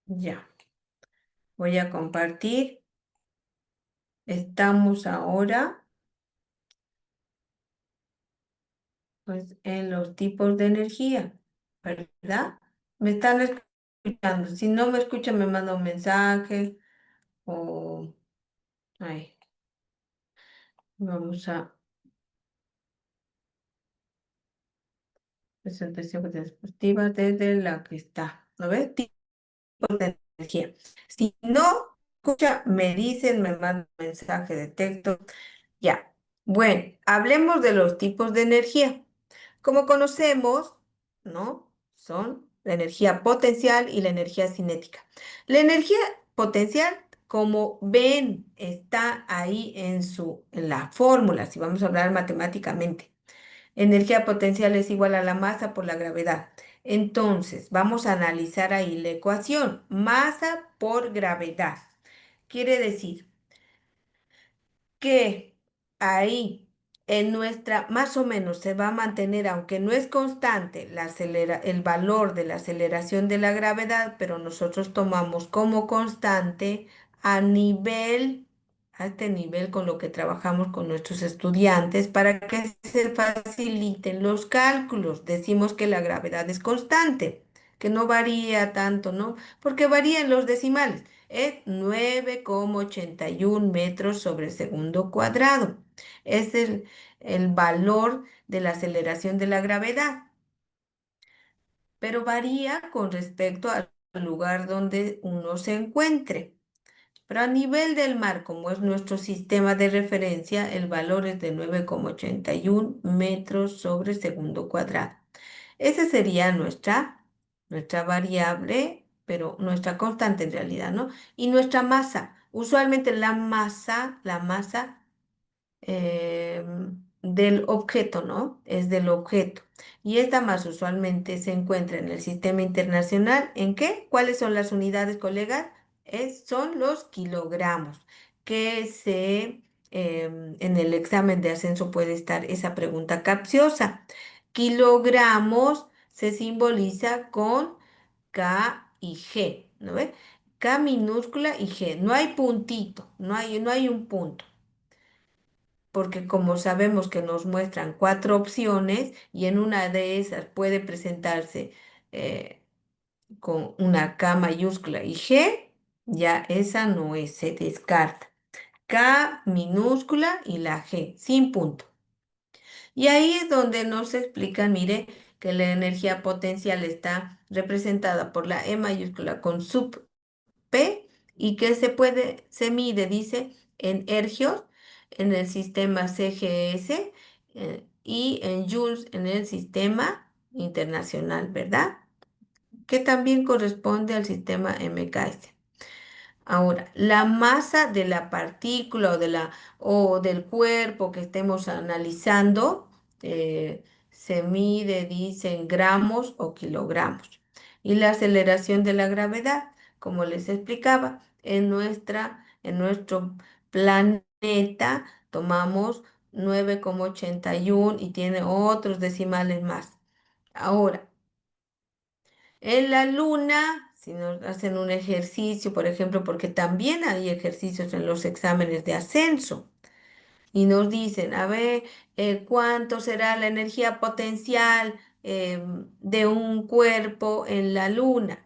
Ya, voy a compartir. Estamos ahora, pues, en los tipos de energía, ¿verdad? ¿Me están escuchando? Si no me escuchan, me manda un mensaje o... Ay, vamos a presentación perspectiva desde la que está. ¿No ves? Tipos de energía. Si no escucha, me dicen, me mandan un mensaje de texto. Ya. Bueno, hablemos de los tipos de energía. Como conocemos, ¿no? Son la energía potencial y la energía cinética. La energía potencial, como ven, está ahí en la fórmula, si vamos a hablar matemáticamente. Energía potencial es igual a la masa por la gravedad. Entonces, vamos a analizar ahí la ecuación. Masa por gravedad. Quiere decir que ahí en nuestra, más o menos se va a mantener, aunque no es constante, el valor de la aceleración de la gravedad, pero nosotros tomamos como constante a nivel, a este nivel con lo que trabajamos con nuestros estudiantes para que se faciliten los cálculos. Decimos que la gravedad es constante, que no varía tanto, ¿no? Porque varía en los decimales. Es 9,81 metros sobre segundo cuadrado. Es el valor de la aceleración de la gravedad, pero varía con respecto al lugar donde uno se encuentre. Pero a nivel del mar, como es nuestro sistema de referencia, el valor es de 9,81 metros sobre segundo cuadrado. Esa sería nuestra variable, pero nuestra constante en realidad, ¿no? Y nuestra masa. Usualmente la masa del objeto, ¿no? Es del objeto. Y esta masa usualmente se encuentra en el sistema internacional. ¿En qué? ¿Cuáles son las unidades, colegas? Son los kilogramos, que en el examen de ascenso puede estar esa pregunta capciosa. Kilogramos se simboliza con K y G, ¿no ve? K minúscula y G. No hay puntito, no hay un punto porque como sabemos que nos muestran cuatro opciones y en una de esas puede presentarse eh, con una K mayúscula y G, ya esa no es, se descarta. K minúscula y la G, sin punto. Y ahí es donde nos explican, mire, que la energía potencial está representada por la E mayúscula con sub P y que se mide, dice, en ergios en el sistema CGS y en joules en el sistema internacional, ¿verdad? Que también corresponde al sistema MKS. Ahora, la masa de la partícula o del cuerpo que estemos analizando se mide, dice, en gramos o kilogramos. Y la aceleración de la gravedad, como les explicaba, en nuestro planeta tomamos 9,81 y tiene otros decimales más. Ahora, en la luna, si nos hacen un ejercicio, por ejemplo, porque también hay ejercicios en los exámenes de ascenso, y nos dicen, a ver, ¿cuánto será la energía potencial de un cuerpo en la luna?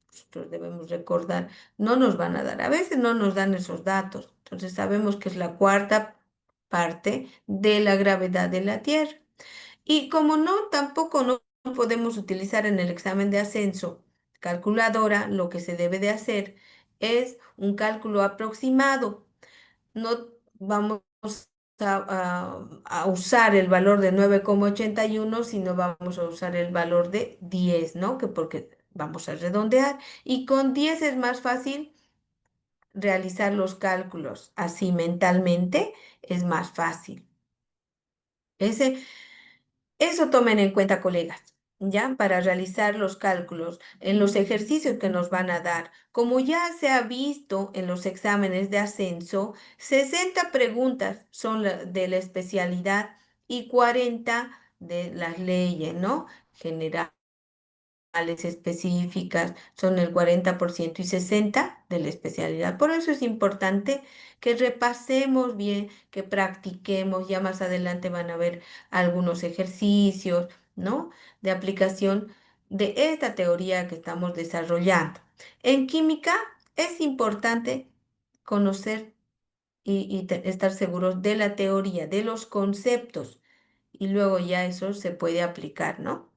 Nosotros debemos recordar, no nos van a dar, a veces no nos dan esos datos, entonces sabemos que es la cuarta parte de la gravedad de la Tierra. Y como no, tampoco no podemos utilizar en el examen de ascenso calculadora, lo que se debe de hacer es un cálculo aproximado. No vamos a usar el valor de 9,81, sino vamos a usar el valor de 10, ¿no? Que porque vamos a redondear. Y con 10 es más fácil realizar los cálculos. Así mentalmente es más fácil. Ese Eso tomen en cuenta, colegas, ¿ya? Para realizar los cálculos en los ejercicios que nos van a dar. Como ya se ha visto en los exámenes de ascenso, 60 preguntas son de la especialidad y 40 de las leyes, ¿no? Generales. específicas son el 40% y 60% de la especialidad. Por eso es importante que repasemos bien, que practiquemos. Ya más adelante van a ver algunos ejercicios, ¿no? De aplicación de esta teoría que estamos desarrollando. En química es importante conocer y estar seguros de la teoría, de los conceptos, y luego ya eso se puede aplicar, ¿no?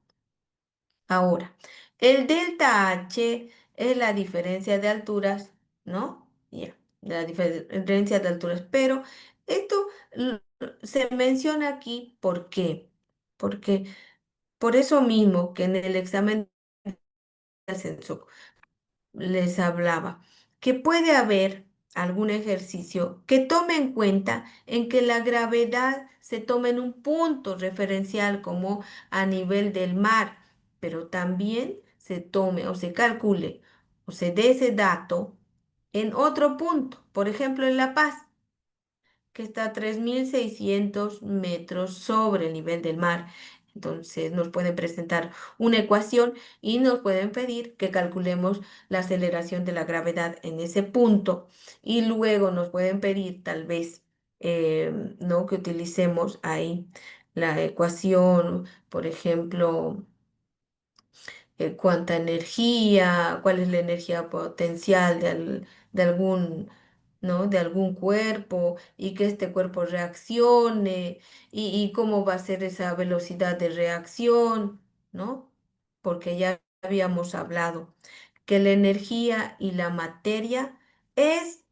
Ahora, el delta H es la diferencia de alturas, ¿no? Ya, la diferencia de alturas, pero esto se menciona aquí, ¿por qué? Porque por eso mismo que en el examen de ascenso les hablaba, que puede haber algún ejercicio que tome en cuenta en que la gravedad se tome en un punto referencial como a nivel del mar, pero también se tome o se calcule o se dé ese dato en otro punto, por ejemplo en La Paz, que está a 3.600 metros sobre el nivel del mar. Entonces nos pueden presentar una ecuación y nos pueden pedir que calculemos la aceleración de la gravedad en ese punto, y luego nos pueden pedir tal vez, ¿no? Que utilicemos ahí la ecuación, por ejemplo, cuánta energía, cuál es la energía potencial de algún, ¿no? De algún cuerpo, y que este cuerpo reaccione, y cómo va a ser esa velocidad de reacción, ¿no? Porque ya habíamos hablado que la energía y la materia es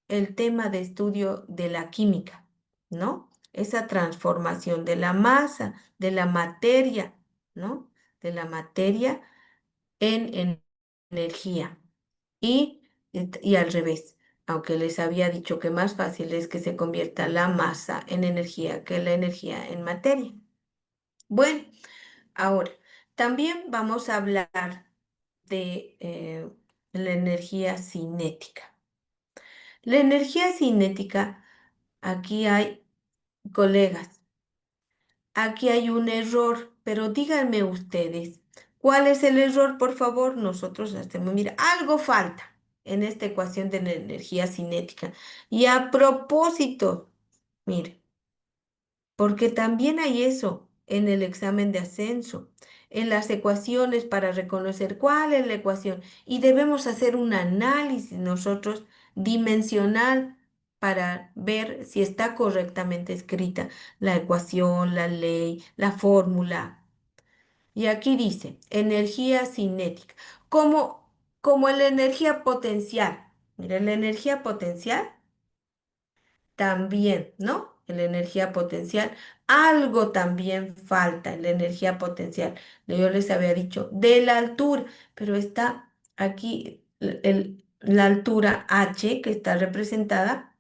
el tema de estudio de la química, ¿no? Esa transformación de la masa, de la materia, ¿no? De la materia en energía, y al revés, aunque les había dicho que más fácil es que se convierta la masa en energía que la energía en materia. Bueno, ahora también vamos a hablar de la energía cinética. La energía cinética, aquí hay, colegas, aquí hay un error, pero díganme ustedes, ¿cuál es el error? Por favor, nosotros hacemos, mira, algo falta en esta ecuación de la energía cinética. Y a propósito, mire, porque también hay eso en el examen de ascenso, en las ecuaciones para reconocer cuál es la ecuación. Y debemos hacer un análisis nosotros dimensional para ver si está correctamente escrita la ecuación, la ley, la fórmula. Y aquí dice, energía cinética, como, como la energía potencial. Mira, la energía potencial también, ¿no? En la energía potencial, algo también falta en la energía potencial. Yo les había dicho de la altura, pero está aquí la altura H que está representada,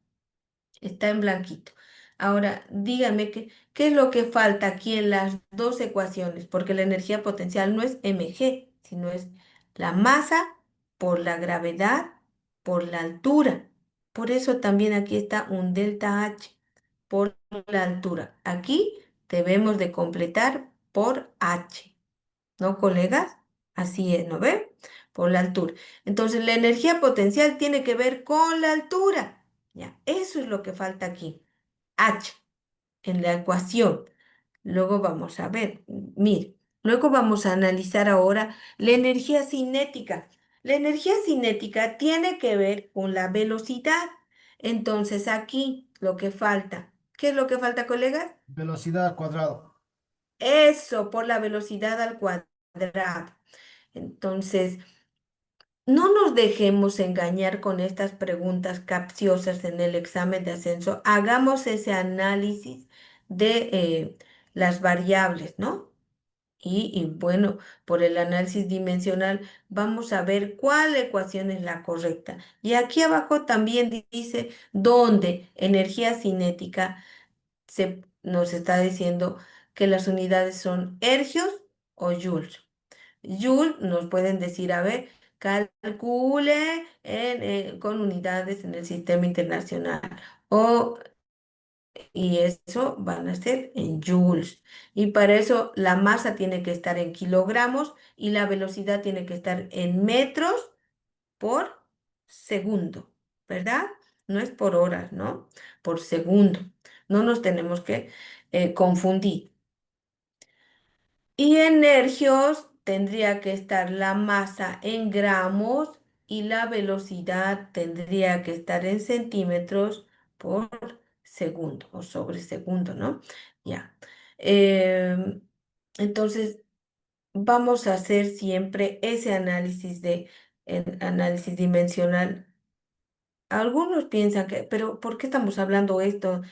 está en blanquito. Ahora, díganme qué es lo que falta aquí en las dos ecuaciones, porque la energía potencial no es mg, sino es la masa por la gravedad por la altura. Por eso también aquí está un delta H por la altura. Aquí debemos de completar por H, ¿no, colegas? Así es, ¿no ven? Por la altura. Entonces, la energía potencial tiene que ver con la altura. Ya, eso es lo que falta aquí. H en la ecuación. Luego vamos a ver, mire, luego vamos a analizar ahora la energía cinética. La energía cinética tiene que ver con la velocidad. Entonces aquí lo que falta, ¿qué es lo que falta, colegas? Velocidad al cuadrado. Eso, por la velocidad al cuadrado. Entonces, no nos dejemos engañar con estas preguntas capciosas en el examen de ascenso. Hagamos ese análisis de las variables, ¿no? Y bueno, por el análisis dimensional vamos a ver cuál ecuación es la correcta. Y aquí abajo también dice dónde energía cinética nos está diciendo que las unidades son ergios o joules. Joule nos pueden decir, a ver, calcule con unidades en el sistema internacional. O y eso van a ser en joules. Y para eso la masa tiene que estar en kilogramos y la velocidad tiene que estar en metros por segundo, ¿verdad? No es por horas, ¿no? Por segundo. No nos tenemos que confundir. Y en hercios tendría que estar la masa en gramos y la velocidad tendría que estar en centímetros por segundo o sobre segundo, ¿no? Ya. Em, entonces, vamos a hacer siempre ese análisis de análisis dimensional. Algunos piensan que, pero ¿por qué estamos hablando esto?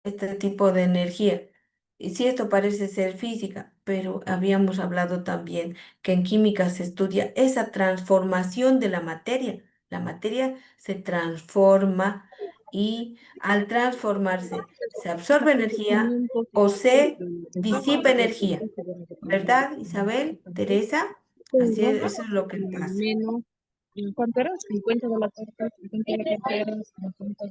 Este tipo de energía. Y sí, esto parece ser física, pero habíamos hablado también que en química se estudia esa transformación de la materia. La materia se transforma y al transformarse se absorbe energía o se disipa energía. ¿Verdad, Isabel? ¿Teresa? Así es, eso es lo que pasa. Menos, ¿en cuánto era? 50 de la tarde, 50 de la tarde, 50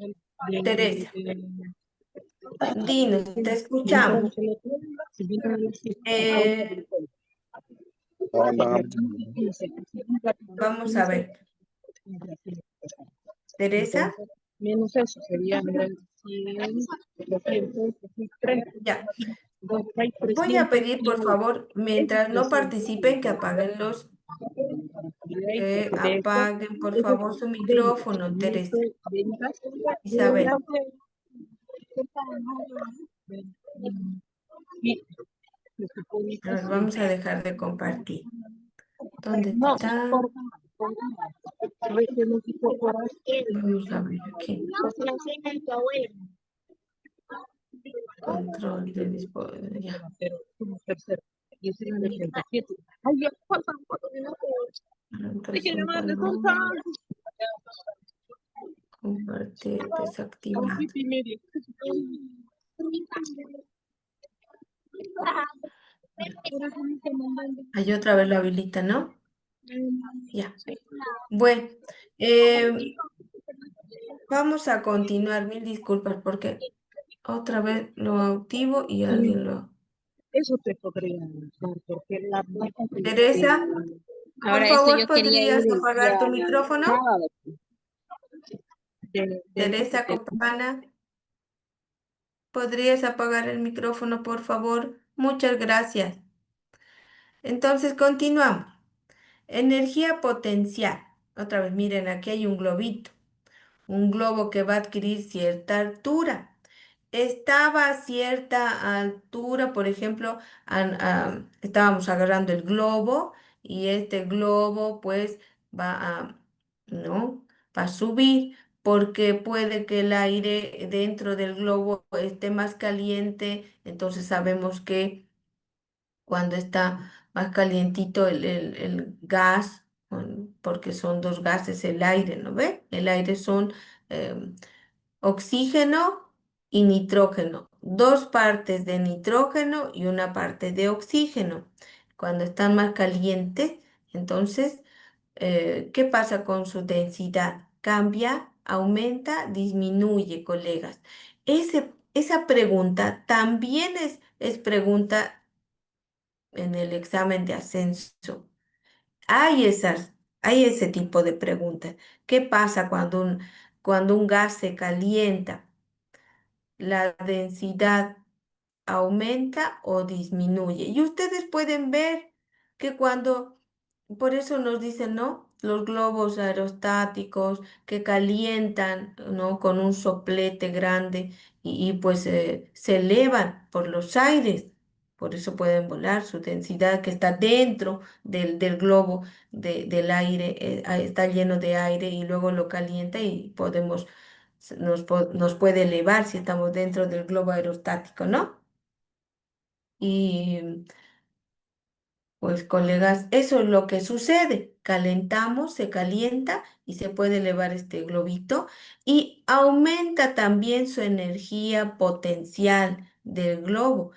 Teresa, de dinos, te 50 de escuchamos. la 50 de la Eh, vamos a ver. Teresa, Entonces, menos eso, sería 100, 200, 300, ya. hay Voy a 300 pedir, por kilos. favor, Esos mientras no 300 participen, kilos que apaguen que de esto, apaguen, por esas favor, su ventas, micrófono, neto, Teresa. ventas, Isabel, y se supone a que ver, sí. vamos a dejar de compartir. ¿Dónde No, está? recién nos dijo por ahí, Vamos a ver aquí. pues la cena y tu abuelo. Control de dispositivo. Ya. Pero somos tercero. Y es en el 87. Ay, ya faltan 4 minutos. Hay que Entonces, llamarle, son valor, tantos. compartir, A las desactivado. 7:30. Por eso me están mandando. Hay otra vez la habilita, ¿no? Ya. Bueno, eh, vamos a continuar. Mil disculpas porque otra vez lo activo y Sí, alguien lo... eso te podría dar, porque la marca Teresa, por ahora eso favor, yo quería ir ¿podrías el apagar día tu micrófono? sábado del Teresa de Copana, ¿podrías apagar el micrófono, por favor? Muchas gracias. Entonces, continuamos. Energía potencial. Otra vez, miren, aquí hay un globito, un globo que va a adquirir cierta altura. Estaba a cierta altura, por ejemplo, estábamos agarrando el globo y este globo pues va a, ¿no? Va a subir porque puede que el aire dentro del globo esté más caliente, entonces sabemos que cuando está más calientito el gas, porque son dos gases, el aire, ¿no ve? El aire son em, oxígeno y nitrógeno, dos partes de nitrógeno y una parte de oxígeno. Cuando están más calientes, entonces, ¿qué pasa con su densidad? Cambia, aumenta, disminuye, colegas. Esa pregunta también es pregunta en el examen de ascenso. Hay ese tipo de preguntas. ¿Qué pasa cuando un gas se calienta? La densidad aumenta o disminuye. Y ustedes pueden ver que por eso nos dicen, ¿no? Los globos aerostáticos que calientan, ¿no? Con un soplete grande y pues se elevan por los aires. Por eso pueden volar. Su densidad que está dentro del globo del aire, está lleno de aire y luego lo calienta y nos puede elevar si estamos dentro del globo aerostático, ¿no? Y pues, colegas, eso es lo que sucede. Calentamos, se calienta y se puede elevar este globito y aumenta también su energía potencial del globo.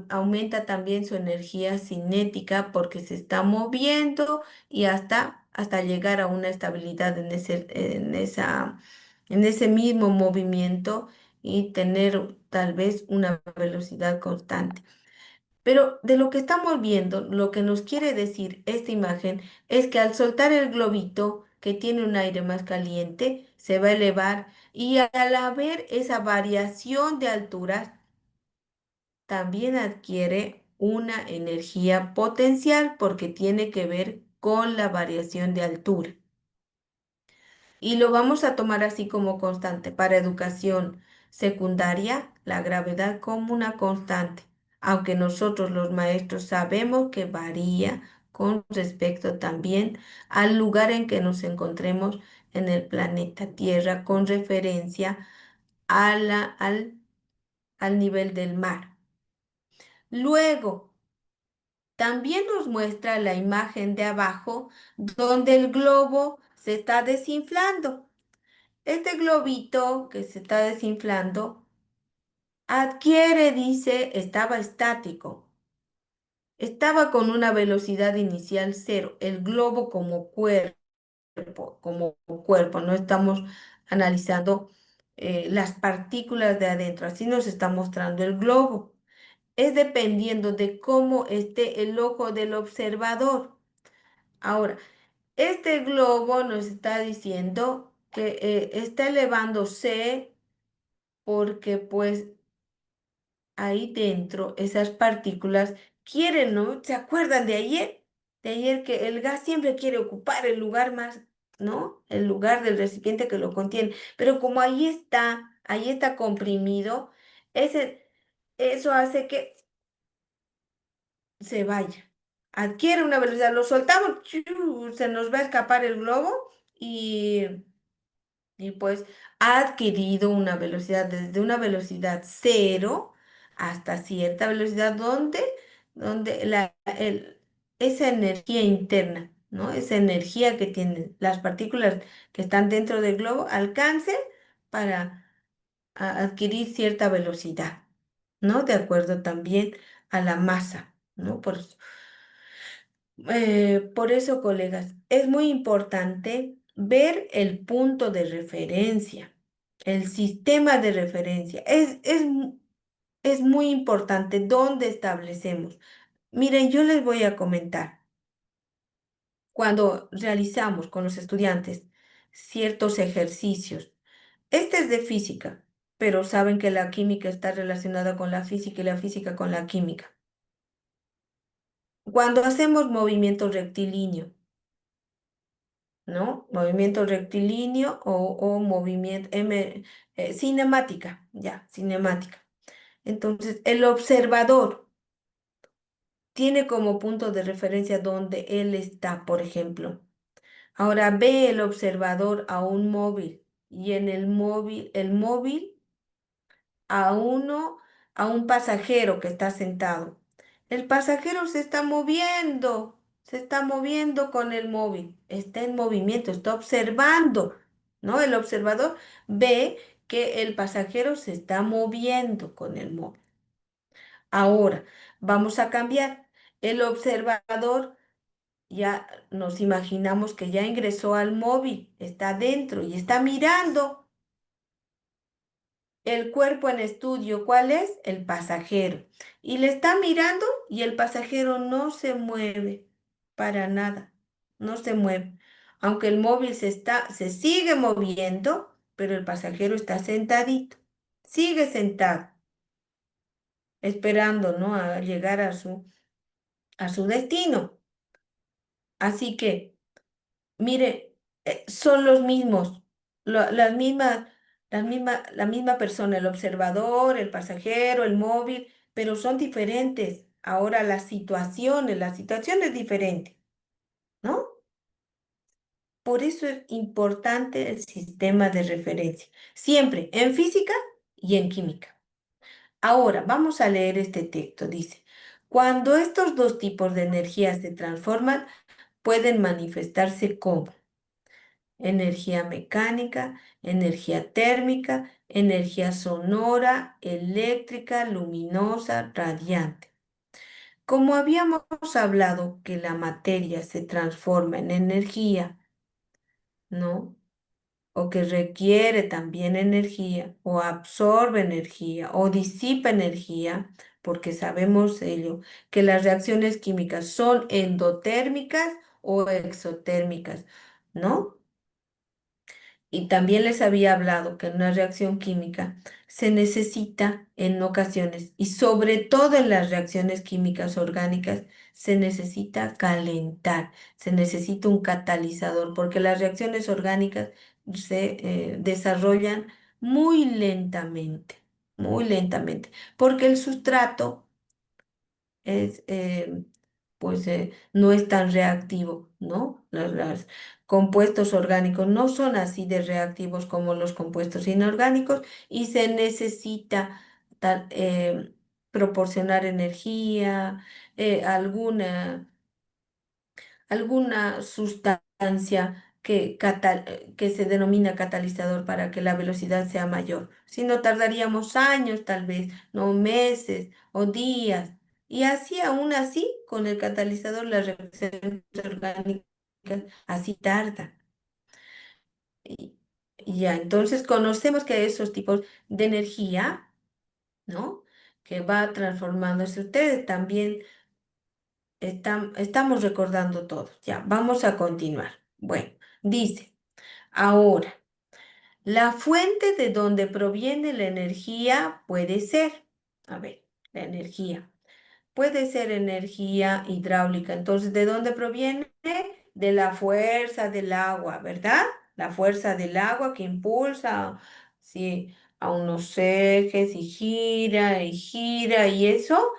Aumenta también su energía cinética porque se está moviendo y hasta llegar a una estabilidad en esa en ese mismo movimiento y tener tal vez una velocidad constante. Pero de lo que estamos viendo, lo que nos quiere decir esta imagen es que al soltar el globito que tiene un aire más caliente, se va a elevar y al haber esa variación de alturas, también adquiere una energía potencial porque tiene que ver con la variación de altura. Y lo vamos a tomar así como constante. Para educación secundaria, la gravedad como una constante, aunque nosotros los maestros sabemos que varía con respecto también al lugar en que nos encontremos en el planeta Tierra con referencia al nivel del mar. Luego, también nos muestra la imagen de abajo donde el globo se está desinflando. Este globito que se está desinflando adquiere, dice, estaba estático. Estaba con una velocidad inicial cero. El globo como cuerpo. No estamos analizando las partículas de adentro. Así nos está mostrando el globo. Es dependiendo de cómo esté el ojo del observador. Ahora, este globo nos está diciendo que está elevándose porque pues ahí dentro esas partículas quieren, ¿no? ¿Se acuerdan de ayer? De ayer que el gas siempre quiere ocupar el lugar más, ¿no? El lugar del recipiente que lo contiene. Pero como ahí está comprimido, ese, eso hace que se vaya. Adquiere una velocidad, lo soltamos, ¡chiu! Se nos va a escapar el globo y pues ha adquirido una velocidad desde una velocidad cero hasta cierta velocidad donde esa energía interna, ¿no? Esa energía que tienen las partículas que están dentro del globo alcance para adquirir cierta velocidad, ¿no? De acuerdo también a la masa, ¿no? Por eso, colegas, es muy importante ver el punto de referencia, el sistema de referencia. Es muy importante dónde establecemos. Miren, yo les voy a comentar, cuando realizamos con los estudiantes ciertos ejercicios, este es de física, pero saben que la química está relacionada con la física y la física con la química. Cuando hacemos movimiento rectilíneo, ¿no? Movimiento rectilíneo o movimiento cinemática, ya, cinemática. Entonces, el observador tiene como punto de referencia donde él está, por ejemplo. Ahora ve el observador a un móvil y en el móvil a uno, a un pasajero que está sentado. El pasajero se está moviendo con el móvil, está en movimiento, está observando, ¿no? El observador ve que el pasajero se está moviendo con el móvil. Ahora, vamos a cambiar. El observador ya nos imaginamos que ya ingresó al móvil, está dentro y está mirando. El cuerpo en estudio, ¿cuál es? El pasajero. Y le está mirando y el pasajero no se mueve para nada, no se mueve. Aunque el móvil se sigue moviendo, pero el pasajero está sentadito, sigue sentado, esperando, ¿no? A llegar a su destino. Así que mire, son los mismos, la misma persona, el observador, el pasajero, el móvil, pero son diferentes. Ahora la situación es diferente, ¿no? Por eso es importante el sistema de referencia, siempre en física y en química. Ahora, vamos a leer este texto. Dice, cuando estos dos tipos de energía se transforman, pueden manifestarse como energía mecánica, energía térmica, energía sonora, eléctrica, luminosa, radiante. Como habíamos hablado que la materia se transforma en energía, ¿no? o que requiere también energía, o absorbe energía, o disipa energía, porque sabemos ello, que las reacciones químicas son endotérmicas o exotérmicas, ¿no? Y también les había hablado que en una reacción química se necesita en ocasiones, y sobre todo en las reacciones químicas orgánicas, se necesita calentar, se necesita un catalizador, porque las reacciones orgánicas se desarrollan muy lentamente, porque el sustrato es, no es tan reactivo, ¿no? Los compuestos orgánicos no son así de reactivos como los compuestos inorgánicos y se necesita tal- proporcionar energía, alguna sustancia que se denomina catalizador para que la velocidad sea mayor. Si no, tardaríamos años, tal vez, no meses o días. Y así, aún así, con el catalizador, las reacciones orgánicas así tardan. Y, y ya, entonces conocemos que hay esos tipos de energía, ¿no? Que va transformándose. Ustedes también estamos recordando todo. Ya, vamos a continuar. Bueno, dice, ahora, la fuente de donde proviene la energía puede ser, a ver, la energía, puede ser energía hidráulica. Entonces, ¿de dónde proviene? De la fuerza del agua, ¿verdad? La fuerza del agua que impulsa, sí, a unos ejes y gira y eso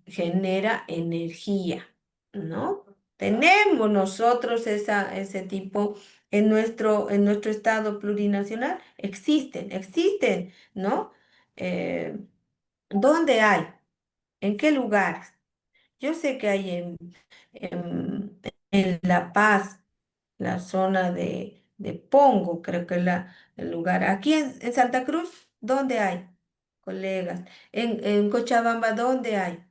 genera energía, ¿no? Tenemos nosotros ese tipo en nuestro estado plurinacional. Existen, ¿no? Eh, ¿Dónde hay? ¿En qué lugares? Yo sé que hay en La Paz, la zona de Pongo, creo que es el lugar. Aquí en Santa Cruz, ¿dónde hay? Colegas. En Cochabamba, ¿dónde hay?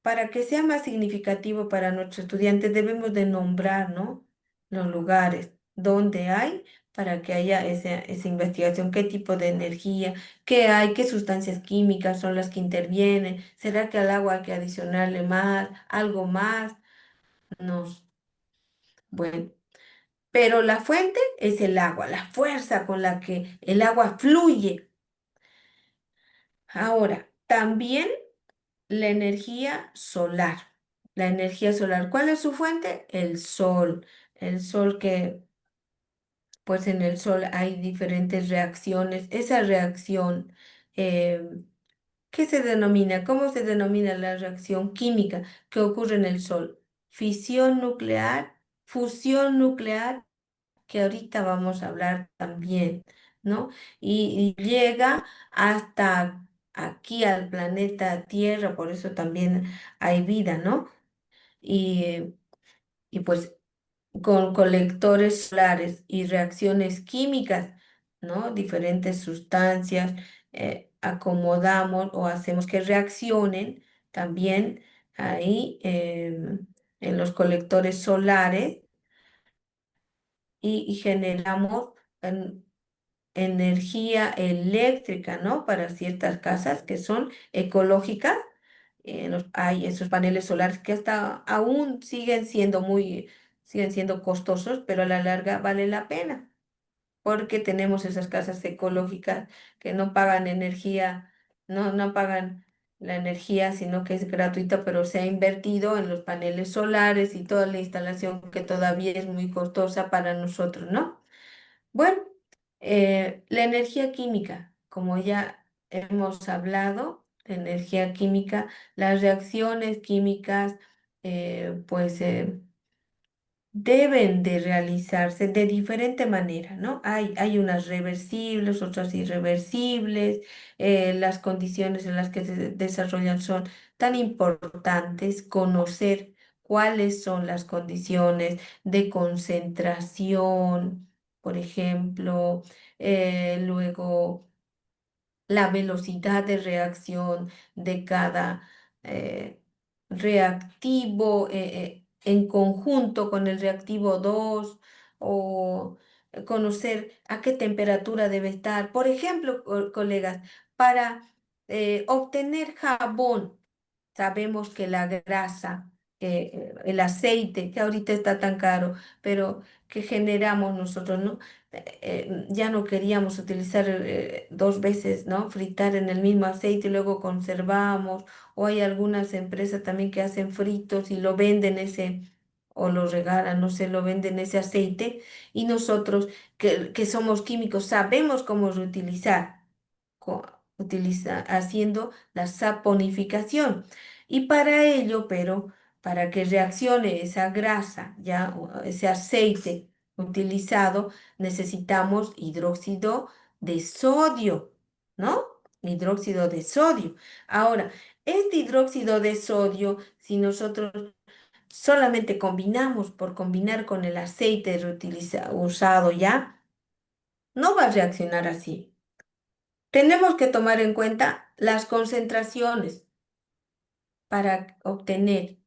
Para que sea más significativo para nuestros estudiantes, debemos de nombrar, ¿no? Los lugares donde hay para que haya esa investigación, qué tipo de energía, qué hay, qué sustancias químicas son las que intervienen, ¿será que al agua hay que adicionarle más, algo más? Nos, bueno, pero la fuente es el agua, la fuerza con la que el agua fluye. Ahora, también la energía solar. La energía solar, ¿cuál es su fuente? El sol. El sol que, pues en el sol hay diferentes reacciones. Esa reacción, eh, ¿qué se denomina? ¿Cómo se denomina la reacción química que ocurre en el sol? Fisión nuclear, fusión nuclear, que ahorita vamos a hablar también, ¿no? Y llega hasta aquí al planeta Tierra, por eso también hay vida, ¿no? Y, y pues con colectores solares y reacciones químicas, ¿no? Diferentes sustancias, acomodamos o hacemos que reaccionen también ahí en los colectores solares y generamos energía eléctrica, ¿no? Para ciertas casas que son ecológicas. Hay esos paneles solares que hasta aún siguen siendo costosos, pero a la larga vale la pena, porque tenemos esas casas ecológicas que no pagan energía, no pagan la energía, sino que es gratuita, pero se ha invertido en los paneles solares y toda la instalación que todavía es muy costosa para nosotros, ¿no? Bueno, la energía química, como ya hemos hablado, la energía química, las reacciones químicas, pues deben de realizarse de diferente manera, ¿no? Hay unas reversibles, otras irreversibles, las condiciones en las que se desarrollan son tan importantes, conocer cuáles son las condiciones de concentración, por ejemplo, luego la velocidad de reacción de cada eh, reactivo. en conjunto con el reactivo 2 o conocer a qué temperatura debe estar. Por ejemplo, colegas, para obtener jabón, sabemos que la grasa, el aceite, que ahorita está tan caro, pero que generamos nosotros, ¿no? Ya no queríamos utilizar dos veces, ¿no? Fritar en el mismo aceite y luego conservamos. O hay algunas empresas también que hacen fritos y lo venden ese, o lo regalan, no sé, lo venden ese aceite. Y nosotros, que somos químicos, sabemos cómo reutilizar, haciendo la saponificación. Y para ello, pero para que reaccione esa grasa, ya, o ese aceite utilizado, necesitamos hidróxido de sodio, ¿no? Hidróxido de sodio. Ahora, este hidróxido de sodio, si nosotros solamente combinamos por combinar con el aceite usado ya, no va a reaccionar así. Tenemos que tomar en cuenta las concentraciones para obtener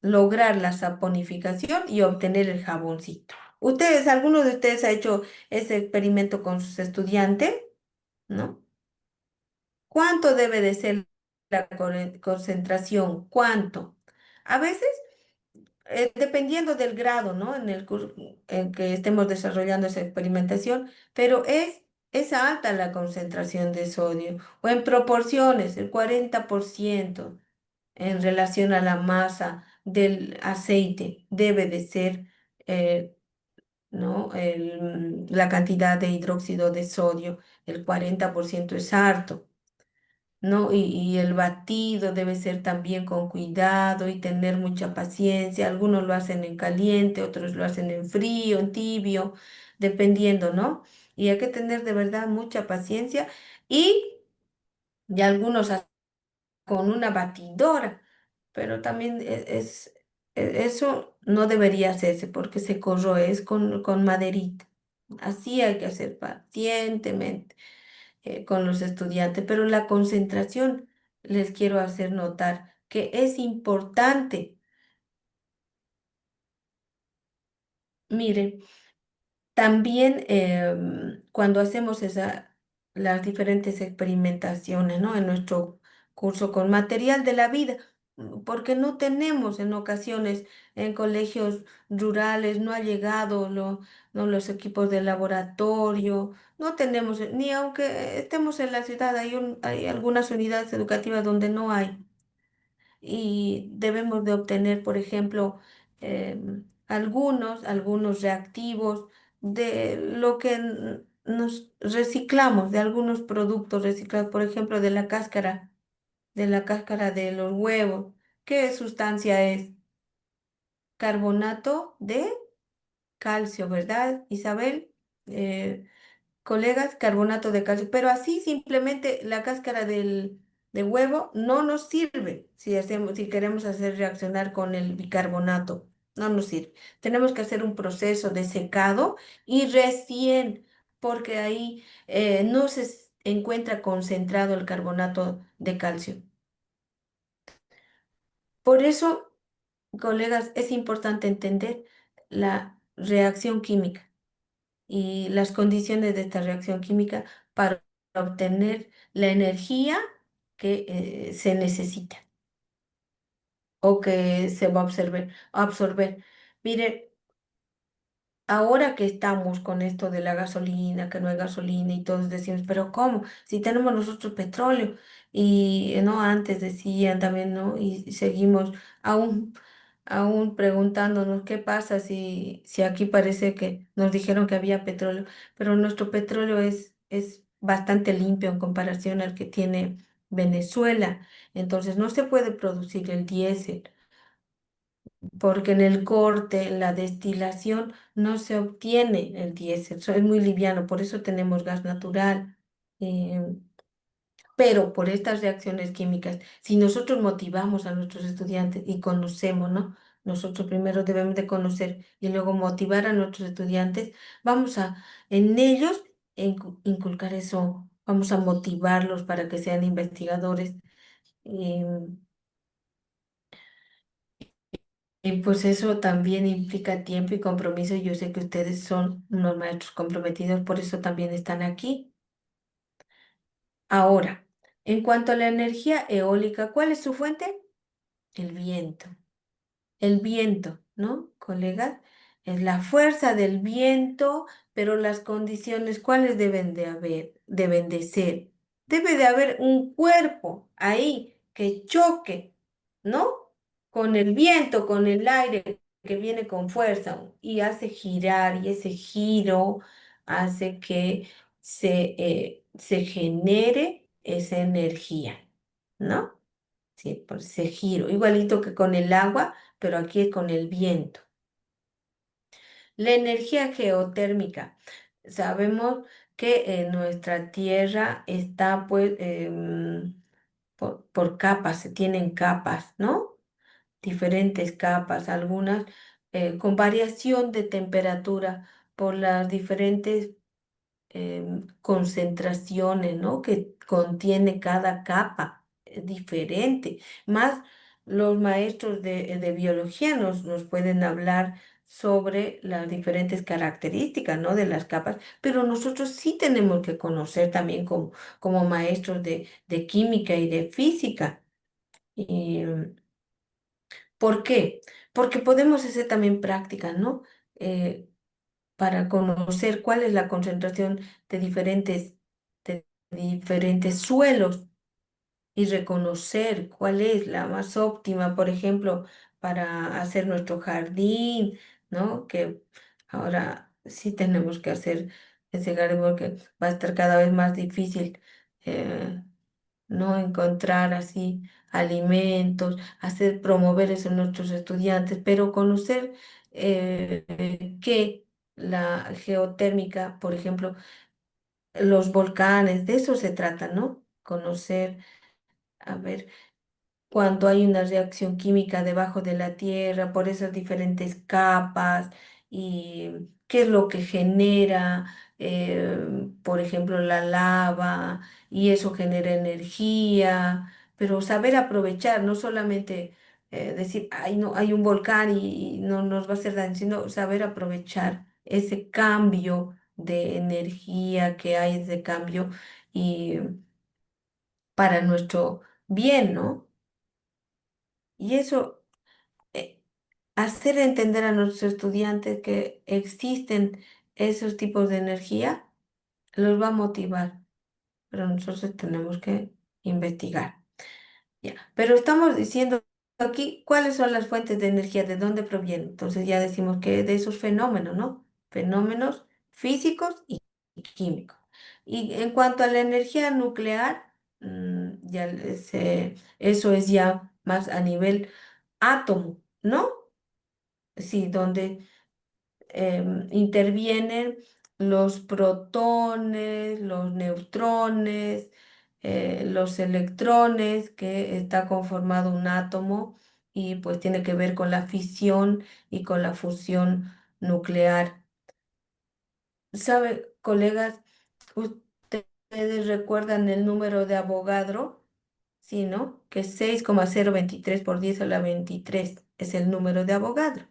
lograr la saponificación y obtener el jaboncito. Ustedes, ¿alguno de ustedes ha hecho ese experimento con sus estudiantes? ¿No? ¿Cuánto debe de ser la concentración? ¿Cuánto? A veces, dependiendo del grado, ¿no? En el curso en que estemos desarrollando esa experimentación, pero es alta la concentración de sodio, o en proporciones, el 40% en relación a la masa del aceite debe de ser, ¿no? La cantidad de hidróxido de sodio, el 40% es harto. ¿No? Y el batido debe ser también con cuidado y tener mucha paciencia. Algunos lo hacen en caliente, otros lo hacen en frío, en tibio, dependiendo, ¿no? Y hay que tener de verdad mucha paciencia y algunos con una batidora, pero también eso no debería hacerse porque se corroe, es con maderita. Así hay que hacer pacientemente con los estudiantes, pero la concentración les quiero hacer notar que es importante. Miren, también cuando hacemos las diferentes experimentaciones, ¿no? En nuestro curso con material de la vida, porque no tenemos en ocasiones en colegios rurales, no ha llegado no, los equipos de laboratorio, no tenemos, ni aunque estemos en la ciudad, hay algunas unidades educativas donde no hay y debemos de obtener, por ejemplo, algunos reactivos de lo que nos reciclamos, de algunos productos reciclados, por ejemplo, de la cáscara de los huevos. ¿Qué sustancia es? Carbonato de calcio, ¿verdad, Isabel? Eh, Colegas, carbonato de calcio, pero así simplemente la cáscara de huevo no nos sirve si queremos hacer reaccionar con el bicarbonato, no nos sirve. Tenemos que hacer un proceso de secado y recién, porque ahí no encuentra concentrado el carbonato de calcio. Por eso, colegas, es importante entender la reacción química y las condiciones de esta reacción química para obtener la energía que se necesita o que se va a absorber. Mire, ahora que estamos con esto de la gasolina, que no hay gasolina y todos decimos, pero ¿cómo? Si tenemos nosotros petróleo y no antes decían también, ¿no? Y seguimos aún, aún preguntándonos qué pasa si aquí parece que nos dijeron que había petróleo, pero nuestro petróleo es bastante limpio en comparación al que tiene Venezuela. Entonces no se puede producir el diésel porque en el corte, en la destilación, no se obtiene el diésel, es muy liviano, por eso tenemos gas natural. eh, pero por estas reacciones químicas, si nosotros motivamos a nuestros estudiantes y conocemos, ¿no? Nosotros primero debemos de conocer y luego motivar a nuestros estudiantes, vamos a en ellos inculcar eso, vamos a motivarlos para que sean investigadores. em, Y pues eso también implica tiempo y compromiso. Yo sé que ustedes son unos maestros comprometidos, por eso también están aquí. Ahora, en cuanto a la energía eólica, ¿cuál es su fuente? El viento. El viento, ¿no, colegas? Es la fuerza del viento, pero las condiciones, ¿cuáles deben de haber? Deben de ser. Debe de haber un cuerpo ahí que choque, ¿no? Con el viento, con el aire que viene con fuerza y hace girar y ese giro hace que se genere esa energía, ¿no? Sí, por ese giro, igualito que con el agua, pero aquí es con el viento. La energía geotérmica. Sabemos que nuestra Tierra está pues por capas, se tienen capas, ¿no? Diferentes capas, algunas con variación de temperatura por las diferentes concentraciones, ¿no? Que contiene cada capa, es diferente. Más los maestros de biología nos pueden hablar sobre las diferentes características, ¿no? De las capas, pero nosotros sí tenemos que conocer también como maestros de química y de física. Y, ¿por qué? Porque podemos hacer también prácticas, ¿no? Eh, para conocer cuál es la concentración de de diferentes suelos y reconocer cuál es la más óptima, por ejemplo, para hacer nuestro jardín, ¿no? Que ahora sí tenemos que hacer ese jardín porque va a estar cada vez más difícil. No encontrar así alimentos, hacer promover eso en nuestros estudiantes, pero conocer que la geotérmica, por ejemplo, los volcanes, de eso se trata, ¿no? Conocer, a ver, cuando hay una reacción química debajo de la tierra por esas diferentes capas y qué es lo que genera, por ejemplo, la lava y eso genera energía, pero saber aprovechar, no solamente decir, ay, no, hay un volcán y no nos va a hacer daño, sino saber aprovechar ese cambio de energía que hay, ese cambio y para nuestro bien, ¿no? Y eso, eh, hacer entender a nuestros estudiantes que existen esos tipos de energía, los va a motivar, pero nosotros tenemos que investigar. Ya. Pero estamos diciendo aquí cuáles son las fuentes de energía, de dónde provienen. Entonces ya decimos que de esos fenómenos, ¿no? Fenómenos físicos y químicos. Y en cuanto a la energía nuclear, eso es ya más a nivel átomo, ¿no? Sí, donde intervienen los protones, los neutrones, los electrones, que está conformado un átomo y pues tiene que ver con la fisión y con la fusión nuclear. ¿Sabe, colegas? ¿Ustedes recuerdan el número de Avogadro? Sí, ¿no? Que es 6,023 por 10 a la 23 es el número de Avogadro.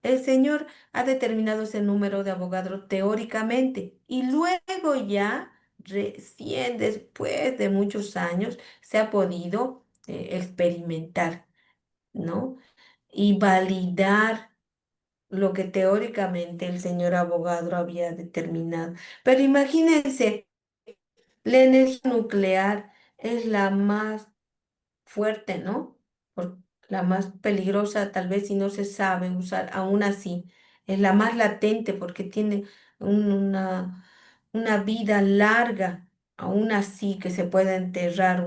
El Señor ha determinado ese número de Avogadro teóricamente y luego ya, recién después de muchos años, se ha podido experimentar, ¿no? Y validar lo que teóricamente el señor Avogadro había determinado. Pero imagínense, la energía nuclear es la más fuerte, ¿no? La más peligrosa, tal vez si no se sabe usar, aún así, es la más latente porque tiene una vida larga, aún así que se pueda enterrar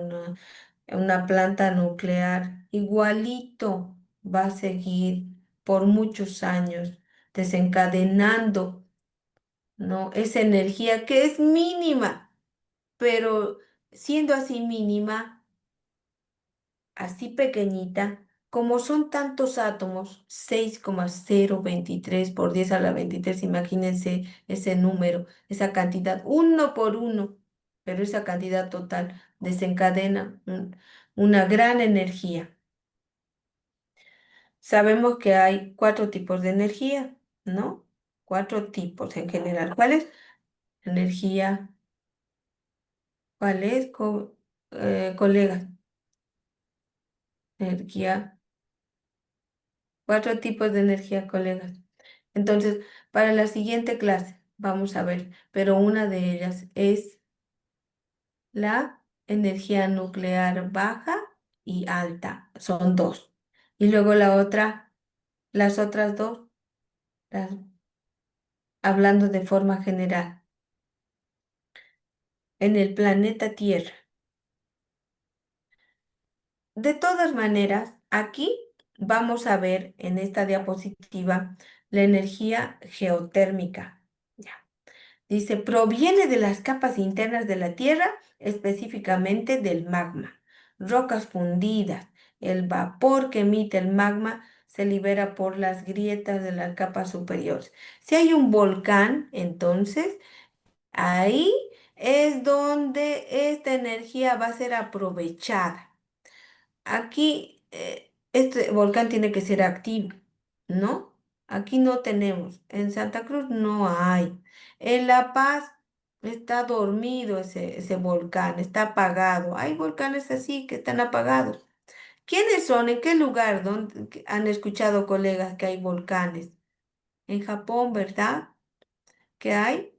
una planta nuclear, igualito va a seguir por muchos años desencadenando, ¿no? Esa energía que es mínima, pero siendo así mínima, así pequeñita, como son tantos átomos, 6,023 por 10 a la 23, imagínense ese número, esa cantidad, uno por uno, pero esa cantidad total desencadena una gran energía. sabemos que hay cuatro tipos de energía, ¿no? Cuatro tipos en general. ¿Cuál es? Energía, ¿cuál es, colegas? Energía, cuatro tipos de energía, colegas. Entonces, para la siguiente clase vamos a ver, pero una de ellas es la energía nuclear baja y alta. Son dos. Y luego la otra, las otras dos, las- hablando de forma general, en el planeta Tierra. De todas maneras, aquí vamos a ver en esta diapositiva la energía geotérmica. Ya. Dice, proviene de las capas internas de la Tierra, específicamente del magma, rocas fundidas. El vapor que emite el magma se libera por las grietas de las capas superiores. Si hay un volcán, entonces ahí es donde esta energía va a ser aprovechada. Aquí este volcán tiene que ser activo, ¿no? Aquí no tenemos. En Santa Cruz no hay. En La Paz está dormido ese volcán, está apagado. Hay volcanes así que están apagados. ¿Quiénes son? ¿En qué lugar donde han escuchado colegas que hay volcanes? En Japón, ¿verdad? ¿Qué hay?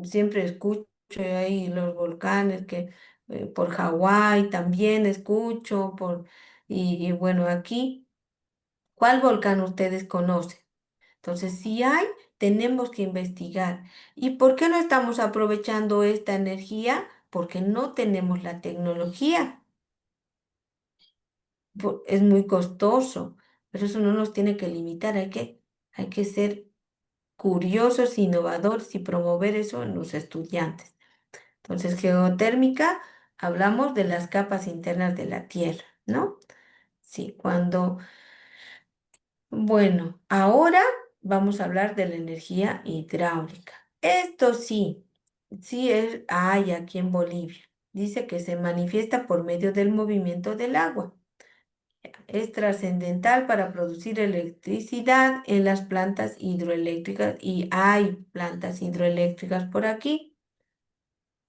Siempre escucho ahí los volcanes que por Hawái también escucho y bueno, aquí, ¿cuál volcán ustedes conocen? Entonces, si hay, tenemos que investigar. ¿Y por qué no estamos aprovechando esta energía? Porque no tenemos la tecnología. Es muy costoso, pero eso no nos tiene que limitar. Hay que ser curiosos, innovadores y promover eso en los estudiantes. Entonces, geotérmica, hablamos de las capas internas de la Tierra, ¿no? Sí, bueno, ahora vamos a hablar de la energía hidráulica. Esto sí, hay aquí en Bolivia. Dice que se manifiesta por medio del movimiento del agua. Es trascendental para producir electricidad en las plantas hidroeléctricas y hay plantas hidroeléctricas por aquí,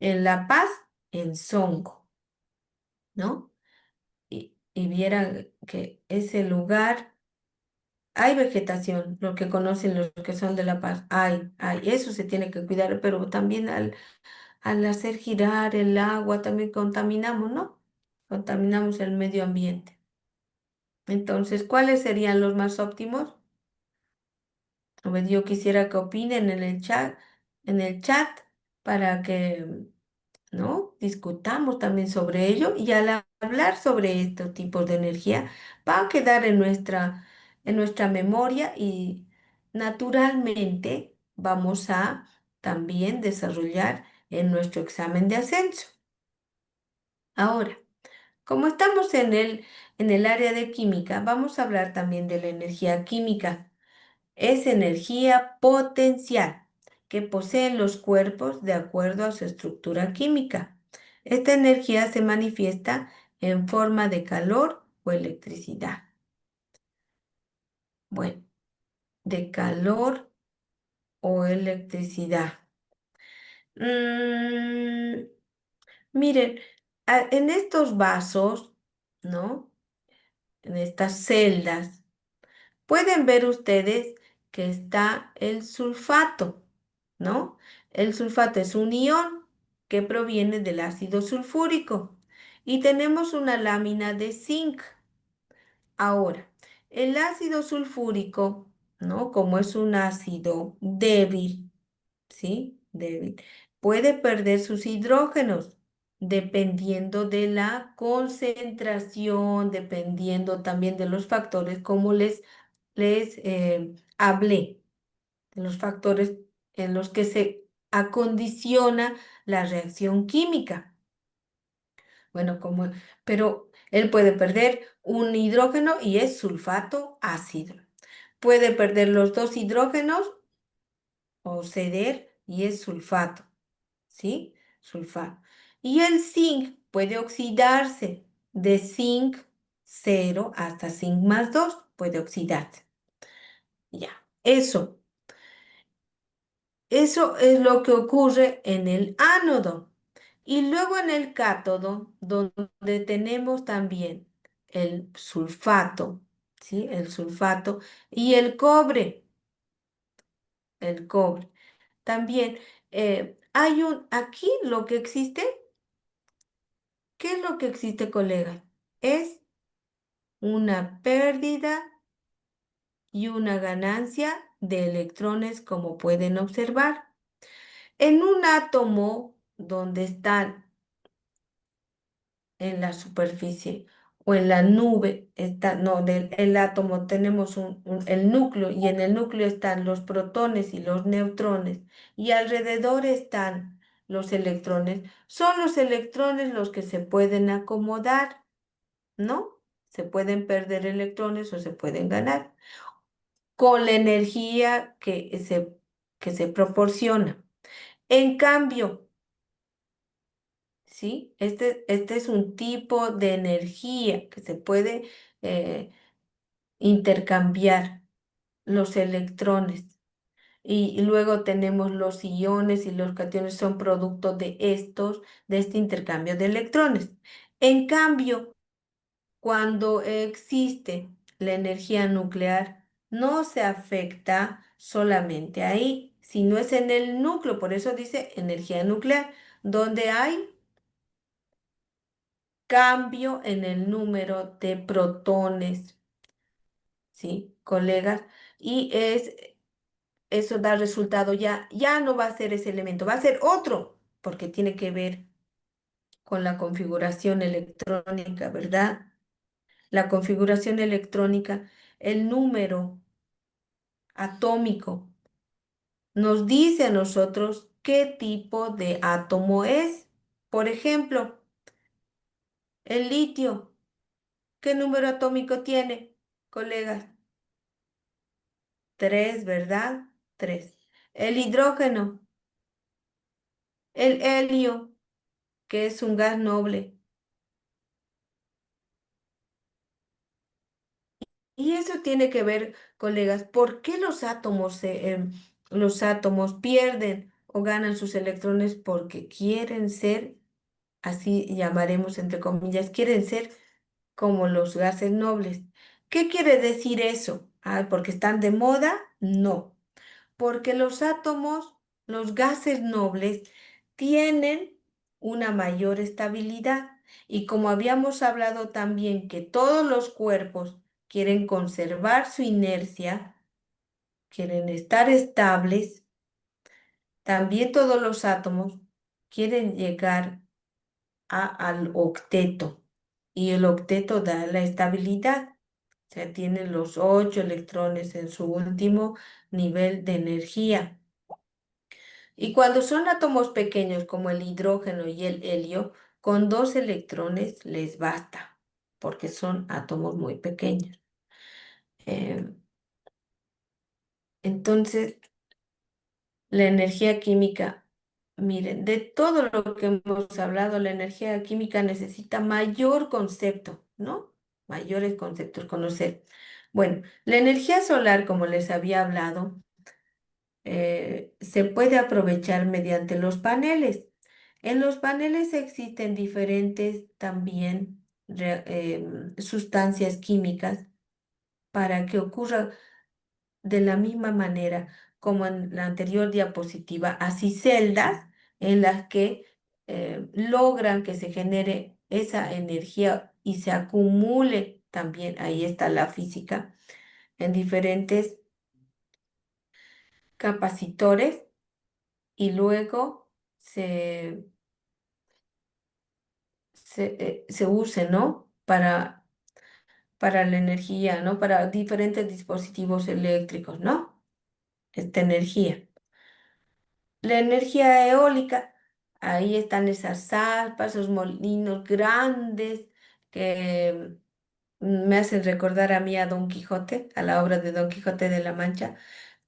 en La Paz, en Songo, ¿no? Y vieran que ese lugar hay vegetación, lo que conocen los que son de La Paz, eso se tiene que cuidar, pero también al hacer girar el agua también contaminamos, ¿no? Contaminamos el medio ambiente. Entonces, ¿cuáles serían los más óptimos? A ver, yo quisiera que opinen en el chat para que ¿no? Discutamos también sobre ello y al hablar sobre estos tipos de energía va a quedar en nuestra memoria y naturalmente vamos a también desarrollar en nuestro examen de ascenso. Ahora, como estamos en el área de química, vamos a hablar también de la energía química. Es energía potencial que poseen los cuerpos de acuerdo a su estructura química. Esta energía se manifiesta en forma de calor o electricidad. Bueno, de calor o electricidad. Mm, miren, en estos vasos, ¿no? En estas celdas. Pueden ver ustedes que está el sulfato, ¿no? El sulfato es un ion que proviene del ácido sulfúrico y tenemos una lámina de zinc. Ahora, el ácido sulfúrico, ¿no? Como es un ácido débil, ¿sí? Débil, puede perder sus hidrógenos dependiendo de la concentración, dependiendo también de los factores como les hablé de los factores en los que se acondiciona la reacción química. Bueno, pero él puede perder un hidrógeno y es sulfato ácido. Puede perder los dos hidrógenos o ceder y es sulfato, ¿sí? Sulfato. Y el zinc puede oxidarse de zinc, 0 hasta zinc más 2 puede oxidarse. Ya, eso es lo que ocurre en el ánodo. Y luego en el cátodo, donde tenemos también el sulfato, ¿sí? El sulfato y el cobre, el cobre. También aquí lo que existe, ¿qué es lo que existe, colega? Es una pérdida y una ganancia de electrones, como pueden observar. En un átomo donde están en la superficie o en la nube, no, el átomo tenemos el núcleo y en el núcleo están los protones y los neutrones y alrededor están los electrones. Son los electrones los que se pueden acomodar, ¿no? Se pueden perder electrones o se pueden ganar con la energía que se proporciona. En cambio, ¿sí? Este es un tipo de energía que se puede eh, intercambiar los electrones. Y luego tenemos los iones y los cationes son producto de este intercambio de electrones. En cambio, cuando existe la energía nuclear, no se afecta solamente ahí, sino es en el núcleo, por eso dice energía nuclear, donde hay cambio en el número de protones, ¿sí, colegas? Y eso da resultado ya no va a ser ese elemento, va a ser otro, porque tiene que ver con la configuración electrónica, ¿verdad? La configuración electrónica, el número atómico, nos dice a nosotros qué tipo de átomo es. Por ejemplo, el litio, ¿qué número atómico tiene, colegas? 3, ¿verdad? 3. El hidrógeno, el helio, que es un gas noble. Y eso tiene que ver, colegas, ¿por qué los átomos pierden o ganan sus electrones? Porque quieren ser, así llamaremos entre comillas, quieren ser como los gases nobles. ¿Qué quiere decir eso? Ah, ¿porque están de moda? No. Porque los átomos, los gases nobles, tienen una mayor estabilidad. Y como habíamos hablado también que todos los cuerpos quieren conservar su inercia, quieren estar estables, también todos los átomos quieren llegar al octeto. Y el octeto da la estabilidad. O sea, tiene los 8 electrones en su último nivel de energía. Y cuando son átomos pequeños como el hidrógeno y el helio, con 2 electrones les basta, porque son átomos muy pequeños. Eh, entonces, la energía química, miren, de todo lo que hemos hablado, la energía química necesita mayor concepto, ¿no? Mayores conceptos, conocer. Bueno, la energía solar, como les había hablado, se puede aprovechar mediante los paneles. En los paneles existen diferentes también sustancias químicas para que ocurra de la misma manera como en la anterior diapositiva, así celdas en las que logran que se genere esa energía y se acumule también, ahí está la física, en diferentes capacitores y luego se use, ¿no? Para la energía, ¿no? Para diferentes dispositivos eléctricos, ¿no? Esta energía. La energía eólica, ahí están esas aspas, esos molinos grandes que me hacen recordar a mí a Don Quijote, a la obra de Don Quijote de la Mancha,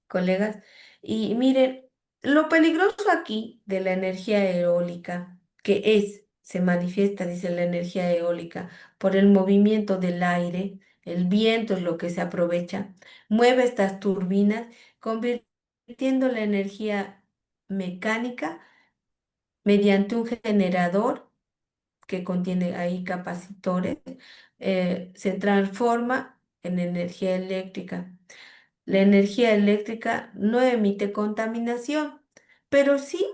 colegas. Y miren, lo peligroso aquí de la energía eólica, que es se manifiesta, dice la energía eólica, por el movimiento del aire, el viento es lo que se aprovecha, mueve estas turbinas, convirtiendo la energía mecánica mediante un generador que contiene ahí capacitores, se transforma en energía eléctrica. La energía eléctrica no emite contaminación, pero sí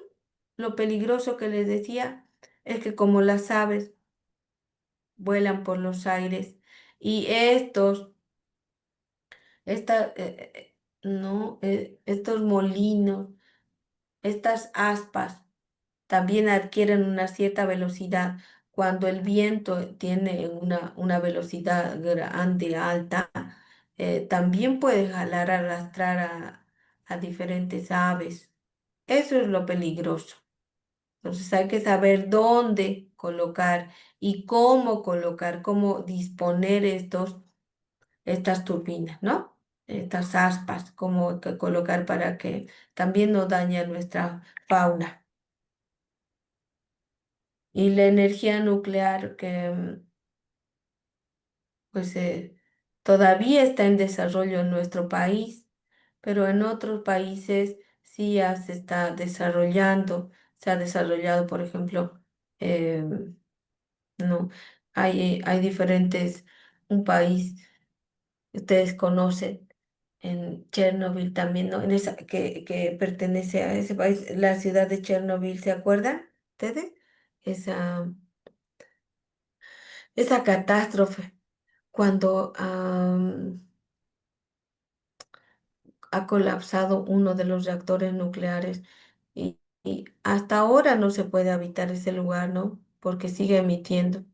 lo peligroso que les decía es que como las aves vuelan por los aires y no, estos molinos, estas aspas, también adquieren una cierta velocidad. Cuando el viento tiene una velocidad grande, alta, también puede jalar, arrastrar a diferentes aves. Eso es lo peligroso. Entonces hay que saber dónde colocar y cómo colocar, cómo disponer estas turbinas, ¿no? Estas aspas, cómo colocar para que también no dañe a nuestra fauna. Y la energía nuclear que pues todavía está en desarrollo en nuestro país, pero en otros países sí ya se está desarrollando. Se ha desarrollado, por ejemplo, no, hay diferentes, un país que ustedes conocen, en Chernobyl también, ¿no? Que pertenece a ese país, la ciudad de Chernobyl, ¿se acuerdan ustedes? Esa, esa catástrofe cuando ha colapsado uno de los reactores nucleares y hasta ahora no se puede habitar ese lugar, ¿no? Porque sigue emitiendo.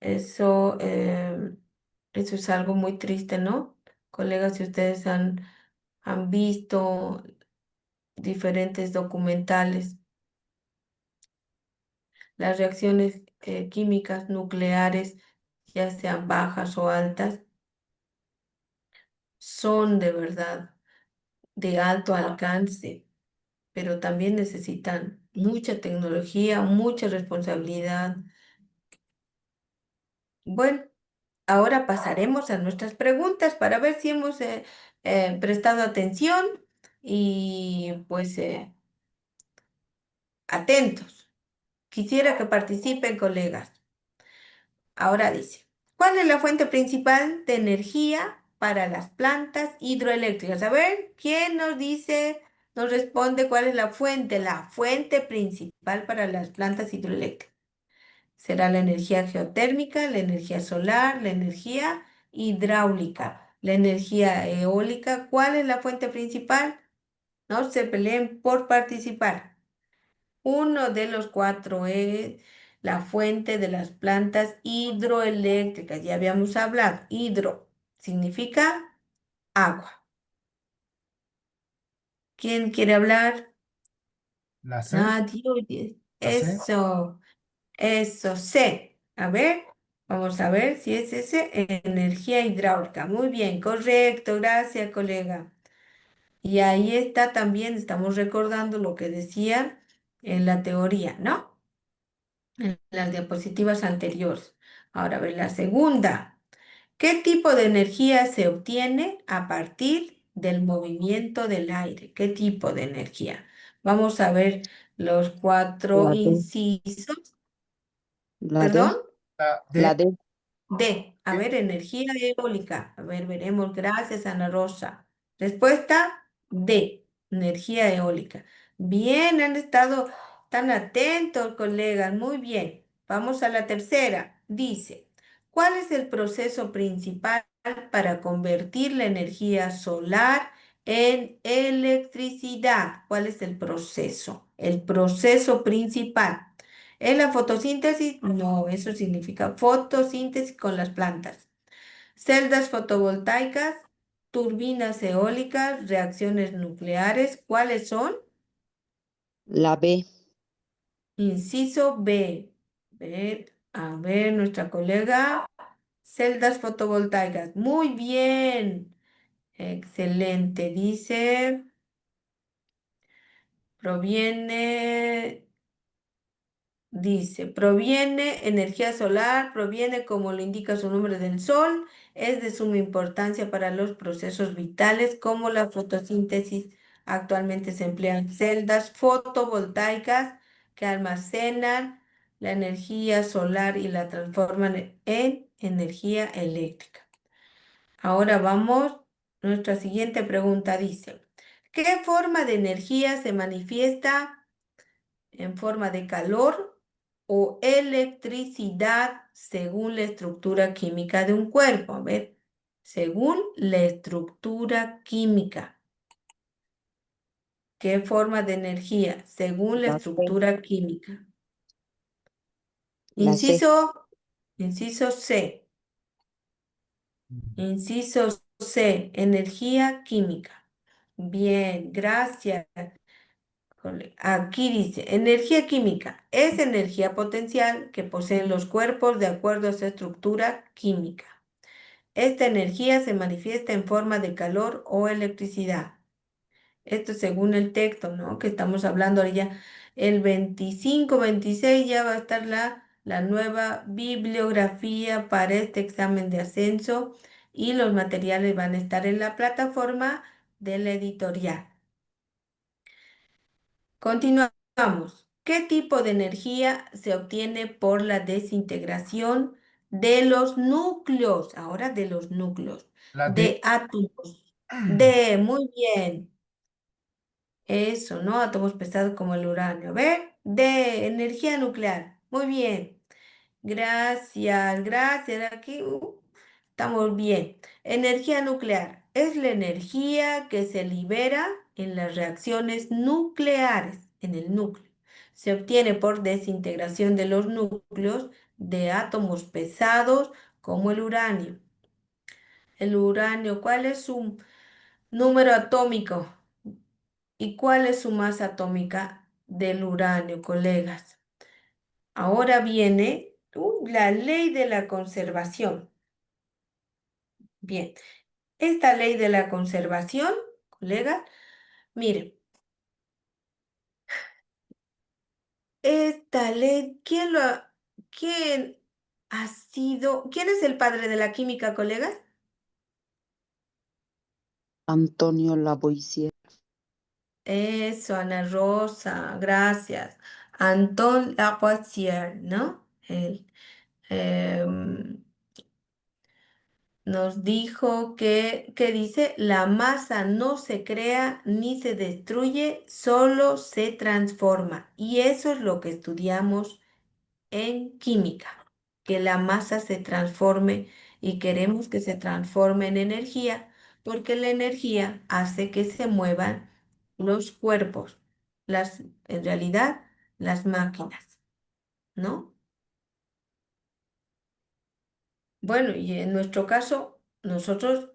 Eso, eso es algo muy triste, ¿no? Colegas, si ustedes han visto diferentes documentales, las reacciones químicas nucleares, ya sean bajas o altas, son de verdad de alto alcance, pero también necesitan mucha tecnología, mucha responsabilidad. Bueno, ahora pasaremos a nuestras preguntas para ver si hemos prestado atención y pues atentos. Quisiera que participen, colegas. Ahora dice, ¿cuál es la fuente principal de energía para las plantas hidroeléctricas? A ver, ¿quién nos dice, nos responde cuál es la fuente principal para las plantas hidroeléctricas? ¿Será la energía geotérmica, la energía solar, la energía hidráulica, la energía eólica? ¿Cuál es la fuente principal? No se peleen por participar. Uno de los cuatro es la fuente de las plantas hidroeléctricas. Ya habíamos hablado. Hidro significa agua. ¿Quién quiere hablar? La C, Nadie. Oye. la C, Eso, C. A ver, vamos a ver si es ese. Energía hidráulica. Muy bien, correcto. Gracias, colega. Y ahí está también, estamos recordando lo que decía en la teoría, ¿no? En las diapositivas anteriores. Ahora, a ver, la segunda. ¿Qué tipo de energía se obtiene a partir del movimiento del aire? ¿Qué tipo de energía? Vamos a ver los cuatro La D, incisos. la D, ¿Perdón? la la D, D, D. A ver, energía eólica. A ver, veremos. Gracias, Ana Rosa. Respuesta D. Energía eólica. Bien, han estado tan atentos, colegas. Muy bien. Vamos a la tercera. Dice, ¿cuál es el proceso principal para convertir la energía solar en electricidad? ¿Cuál es el proceso? El proceso principal. ¿Es la fotosíntesis? No, eso significa fotosíntesis con las plantas. Celdas fotovoltaicas, turbinas eólicas, reacciones nucleares. ¿Cuáles son? la B, Inciso B. A ver, nuestra colega. Celdas fotovoltaicas. Muy bien. Excelente. Dice, proviene Dice, proviene energía solar, proviene como lo indica su nombre del sol, es de suma importancia para los procesos vitales como la fotosíntesis. Actualmente se emplean celdas fotovoltaicas que almacenan la energía solar y la transforman en energía eléctrica. Ahora vamos, nuestra siguiente pregunta dice, ¿qué forma de energía se manifiesta en forma de calor o electricidad según la estructura química de un cuerpo? A ver, según la estructura química. ¿Qué forma de energía según la La C, estructura química? la C, Inciso, inciso C. Mm. Inciso C, energía química. Bien, gracias. Aquí dice, energía química es energía potencial que poseen los cuerpos de acuerdo a su estructura química. Esta energía se manifiesta en forma de calor o electricidad. Esto según el texto, ¿no? Que estamos hablando ahora. El 25-26 ya va a estar la nueva bibliografía para este examen de ascenso y los materiales van a estar en la plataforma de la editorial. Continuamos. ¿Qué tipo de energía se obtiene por la desintegración de los núcleos? Ahora de los núcleos, La D. de átomos. De, muy bien. Eso, ¿no? Átomos pesados como el uranio. A ver, de energía nuclear. Muy bien. Gracias, gracias. Aquí estamos bien. Energía nuclear es la energía que se libera en las reacciones nucleares, en el núcleo. Se obtiene por desintegración de los núcleos de átomos pesados como el uranio. El uranio, ¿cuál es su número atómico? ¿Y cuál es su masa atómica del uranio, colegas? Ahora viene la ley de la conservación. Bien, esta ley de la conservación, colegas, miren, esta ley, quién ha sido, quién es el padre de la química, colegas? Antonio Lavoisier. Eso, Ana Rosa, gracias. Anton Lavoisier, ¿no? Él em, nos dijo que dice, la masa no se crea ni se destruye, solo se transforma. Y eso es lo que estudiamos en química, que la masa se transforme y queremos que se transforme en energía, porque la energía hace que se muevan los cuerpos, en realidad, las máquinas, ¿no? Bueno, y en nuestro caso, nosotros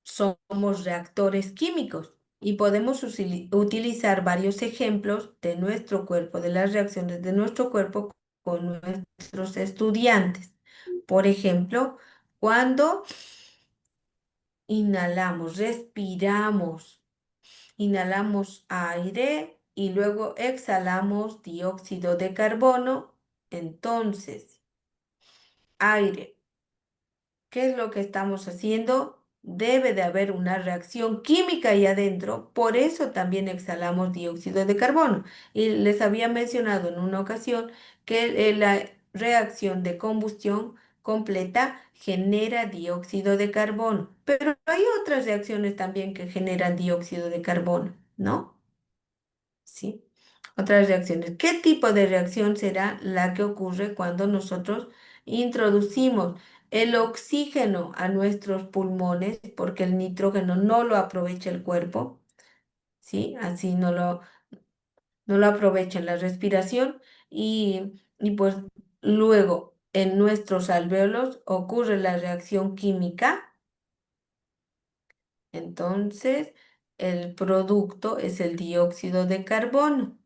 somos reactores químicos y podemos utilizar varios ejemplos de nuestro cuerpo, de las reacciones de nuestro cuerpo con nuestros estudiantes. Por ejemplo, cuando inhalamos, respiramos, inhalamos aire y luego exhalamos dióxido de carbono, entonces, aire. ¿Qué es lo que estamos haciendo? Debe de haber una reacción química ahí adentro, por eso también exhalamos dióxido de carbono. Y les había mencionado en una ocasión que la reacción de combustión completa genera dióxido de carbono, pero hay otras reacciones también que generan dióxido de carbono, ¿no? ¿Sí? Otras reacciones. ¿Qué tipo de reacción será la que ocurre cuando nosotros introducimos el oxígeno a nuestros pulmones? Porque el nitrógeno no lo aprovecha el cuerpo, ¿sí? Así no lo aprovecha en la respiración y pues luego en nuestros alvéolos ocurre la reacción química. Entonces, el producto es el dióxido de carbono.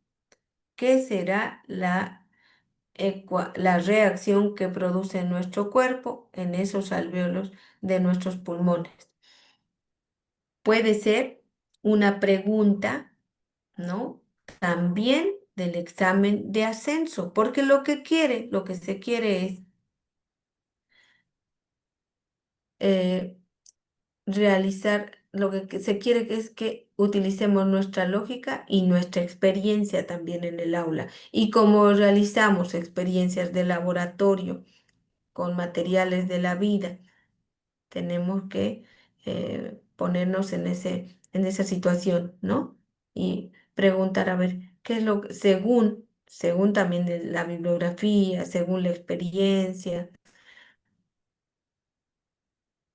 ¿Qué será la reacción que produce nuestro cuerpo en esos alvéolos de nuestros pulmones? Puede ser una pregunta, ¿no? También del examen de ascenso, porque lo que se quiere es eh, realizar, lo que se quiere es que utilicemos nuestra lógica y nuestra experiencia también en el aula. Y como realizamos experiencias de laboratorio con materiales de la vida, tenemos que ponernos en esa situación, ¿no? Y preguntar, a ver, ¿qué es lo que, según también de la bibliografía, según la experiencia,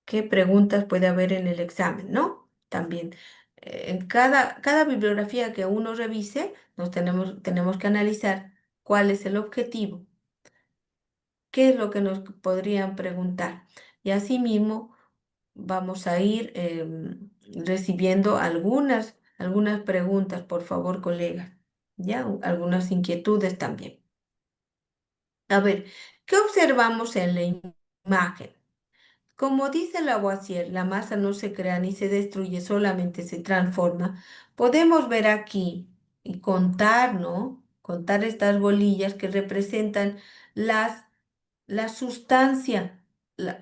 qué preguntas puede haber en el examen, ¿no? También, en cada bibliografía que uno revise, tenemos que analizar cuál es el objetivo, qué es lo que nos podrían preguntar. Y asimismo, vamos a ir recibiendo algunas preguntas, por favor, colegas, ¿ya? Algunas inquietudes también. A ver, ¿qué observamos en la imagen? Como dice Lavoisier, la masa no se crea ni se destruye, solamente se transforma. Podemos ver aquí y contar, ¿no? Contar estas bolillas que representan las, la sustancia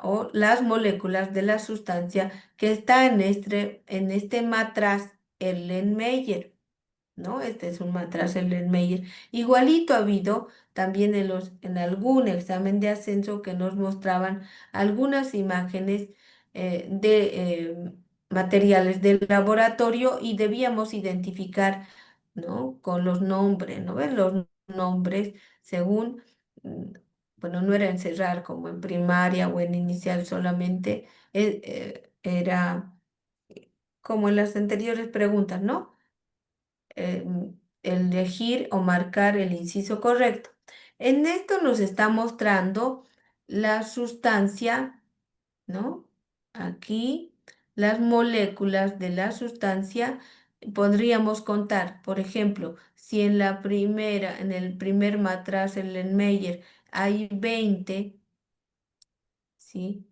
o las moléculas de la sustancia que está en este matraz Erlenmeyer. ¿No? Este es un matraz Erlenmeyer. Igualito ha habido también en algún examen de ascenso que nos mostraban algunas imágenes de materiales del laboratorio y debíamos identificar, ¿no? Con los nombres, ¿no? ¿Ves? Los nombres según, mm, bueno, no era encerrar como en primaria o en inicial solamente, era como en las anteriores preguntas, ¿no? eh, Elegir o marcar el inciso correcto. En esto nos está mostrando la sustancia, ¿no? Aquí las moléculas de la sustancia podríamos contar, por ejemplo, si en el primer matraz, el Erlenmeyer, hay 20, ¿sí?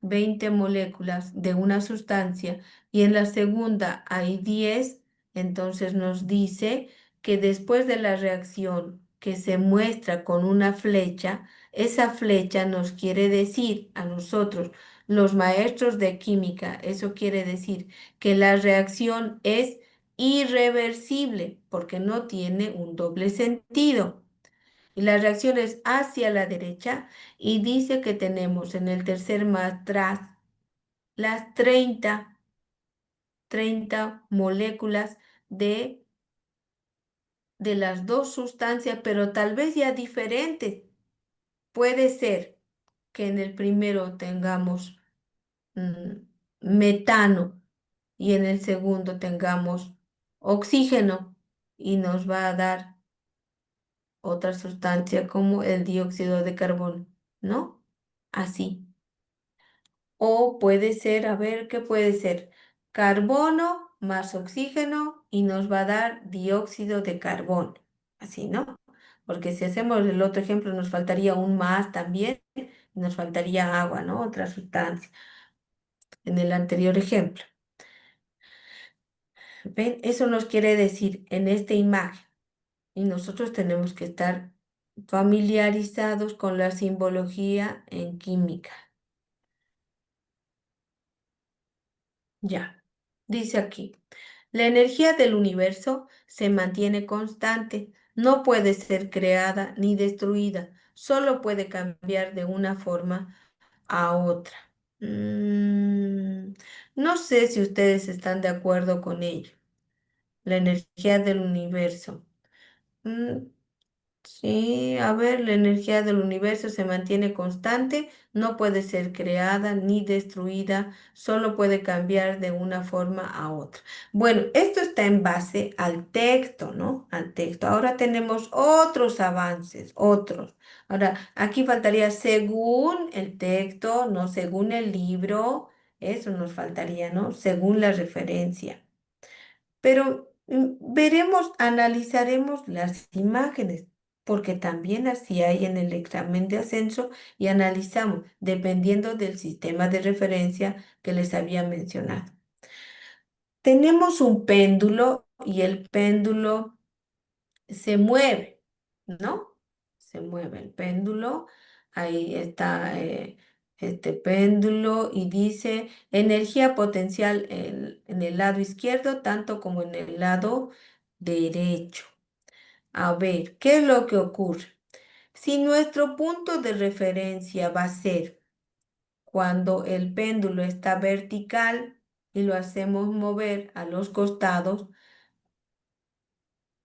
20 moléculas de una sustancia y en la segunda hay 10, entonces nos dice que después de la reacción que se muestra con una flecha, esa flecha nos quiere decir a nosotros, los maestros de química, eso quiere decir que la reacción es irreversible porque no tiene un doble sentido. Y la reacción es hacia la derecha y dice que tenemos en el tercer matraz las treinta moléculas de las dos sustancias, pero tal vez ya diferentes. Puede ser que en el primero tengamos mm, metano y en el segundo tengamos oxígeno y nos va a dar otra sustancia como el dióxido de carbono, ¿no? Así. O puede ser, a ver, ¿qué puede ser? Carbono más oxígeno y nos va a dar dióxido de carbono. Así, ¿no? Porque si hacemos el otro ejemplo, nos faltaría un más también, y nos faltaría agua, ¿no? Otra sustancia en el anterior ejemplo. ¿Ven? Eso nos quiere decir en esta imagen. Y nosotros tenemos que estar familiarizados con la simbología en química. Ya, dice aquí. La energía del universo se mantiene constante, no puede ser creada ni destruida, solo puede cambiar de una forma a otra. Mm, no sé si ustedes están de acuerdo con ello. La energía del universo. Mm, Sí, a ver, la energía del universo se mantiene constante, no puede ser creada ni destruida, solo puede cambiar de una forma a otra. Bueno, esto está en base al texto, ¿no? Al texto. Ahora tenemos otros avances, otros. Ahora, aquí faltaría según el texto, no según el libro, eso nos faltaría, ¿no? Según la referencia. Pero veremos, analizaremos las imágenes, porque también así hay en el examen de ascenso y analizamos, dependiendo del sistema de referencia que les había mencionado. Tenemos un péndulo y el péndulo se mueve, ¿no? Se mueve el péndulo. Ahí está este péndulo y dice energía potencial en el lado izquierdo, tanto como en el lado derecho. A ver, ¿qué es lo que ocurre? Si nuestro punto de referencia va a ser cuando el péndulo está vertical y lo hacemos mover a los costados,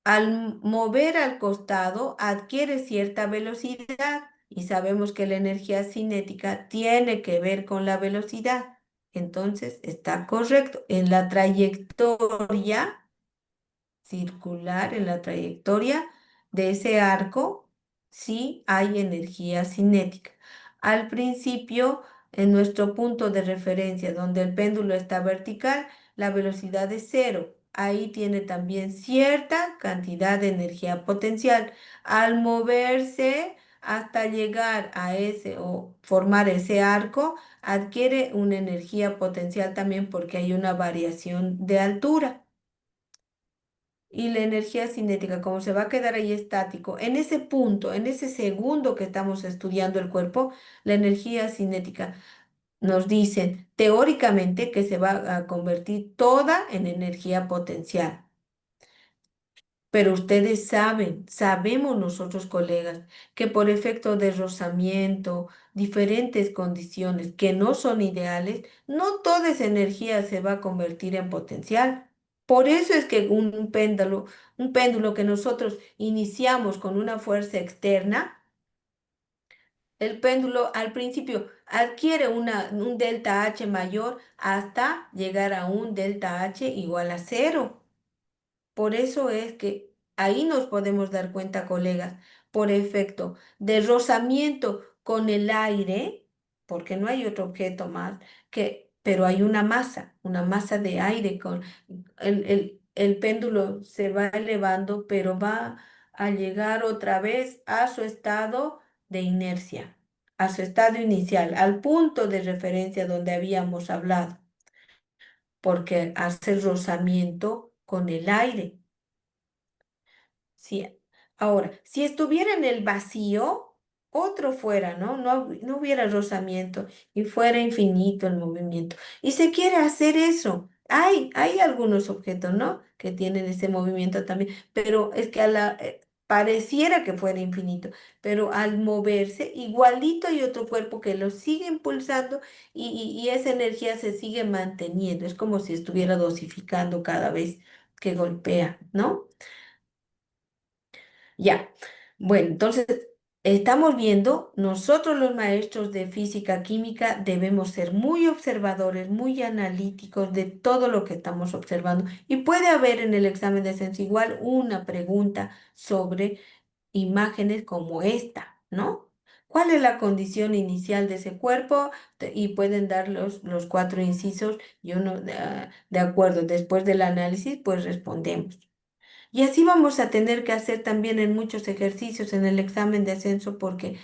al mover al costado adquiere cierta velocidad y sabemos que la energía cinética tiene que ver con la velocidad. Entonces está correcto. En la trayectoria circular, en la trayectoria de ese arco, sí hay energía cinética. Al principio, en nuestro punto de referencia, donde el péndulo está vertical, la velocidad es cero. Ahí tiene también cierta cantidad de energía potencial. Al moverse hasta llegar a ese o formar ese arco, adquiere una energía potencial también porque hay una variación de altura. Y la energía cinética, como se va a quedar ahí estático, en ese punto, en ese segundo que estamos estudiando el cuerpo, la energía cinética nos dicen teóricamente que se va a convertir toda en energía potencial. Pero ustedes saben, sabemos nosotros colegas, que por efecto de rozamiento, diferentes condiciones que no son ideales, no toda esa energía se va a convertir en potencial. Por eso es que un péndulo que nosotros iniciamos con una fuerza externa, el péndulo al principio adquiere un delta H mayor hasta llegar a un delta H igual a cero. Por eso es que ahí nos podemos dar cuenta, colegas, por efecto de rozamiento con el aire, porque no hay otro objeto más pero hay una masa de aire con el péndulo se va elevando, pero va a llegar otra vez a su estado de inercia, a su estado inicial, al punto de referencia donde habíamos hablado, porque hace rozamiento con el aire. Sí. Ahora, si estuviera en el vacío, otro fuera, ¿no? No hubiera rozamiento y fuera infinito el movimiento. Y se quiere hacer eso. Hay algunos objetos, ¿no? Que tienen ese movimiento también, pero es que pareciera que fuera infinito, pero al moverse, igualito hay otro cuerpo que lo sigue impulsando y esa energía se sigue manteniendo. Es como si estuviera dosificando cada vez que golpea, ¿no? Ya, bueno, entonces estamos viendo, nosotros los maestros de física química debemos ser muy observadores, muy analíticos de todo lo que estamos observando. Y puede haber en el examen de ciencia igual una pregunta sobre imágenes como esta, ¿no? ¿Cuál es la condición inicial de ese cuerpo? Y pueden dar los cuatro incisos y uno, de acuerdo, después del análisis, pues respondemos. Y así vamos a tener que hacer también en muchos ejercicios en el examen de ascenso porque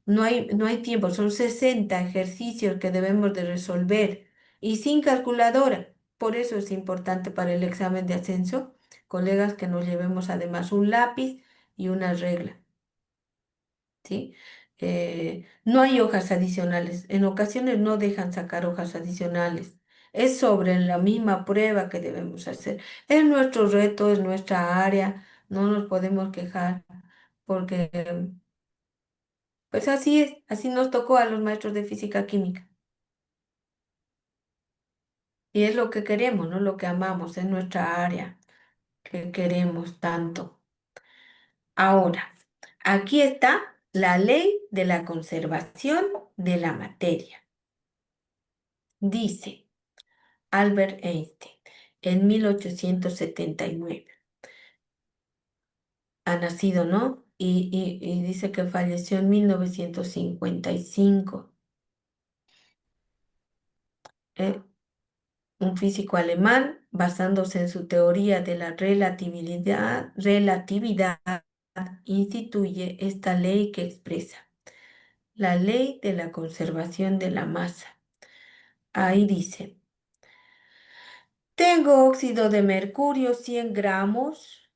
no hay tiempo, son 60 ejercicios que debemos de resolver y sin calculadora. Por eso es importante para el examen de ascenso, colegas, que nos llevemos además un lápiz y una regla. ¿Sí? No hay hojas adicionales. En ocasiones no dejan sacar hojas adicionales. Es sobre la misma prueba que debemos hacer. Es nuestro reto, es nuestra área. No nos podemos quejar porque, pues así es. Así nos tocó a los maestros de física química. Y es lo que queremos, ¿no? Lo que amamos, es nuestra área que queremos tanto. Ahora, aquí está la ley de la conservación de la materia. Dice Albert Einstein en 1879. Ha nacido, ¿no? Y dice que falleció en 1955. Eh, un físico alemán, basándose en su teoría de la relatividad, instituye esta ley que expresa la ley de la conservación de la masa. Ahí dice, tengo óxido de mercurio 100 gramos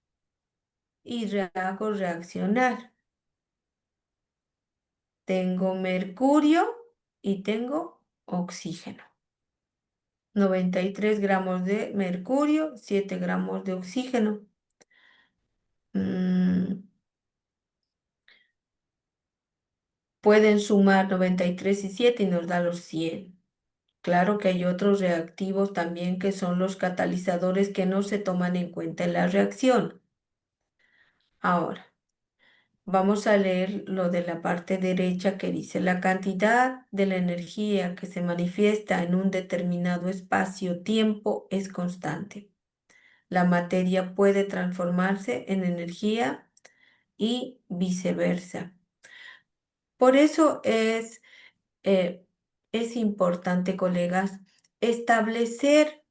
y hago reaccionar. Tengo mercurio y tengo oxígeno. 93 gramos de mercurio, 7 gramos de oxígeno. Mm, Pueden sumar 93 y 7 y nos da los 100. Claro que hay otros reactivos también que son los catalizadores que no se toman en cuenta en la reacción. Ahora, vamos a leer lo de la parte derecha que dice la cantidad de la energía que se manifiesta en un determinado espacio-tiempo es constante. La materia puede transformarse en energía y viceversa. Por eso es importante, colegas, establecer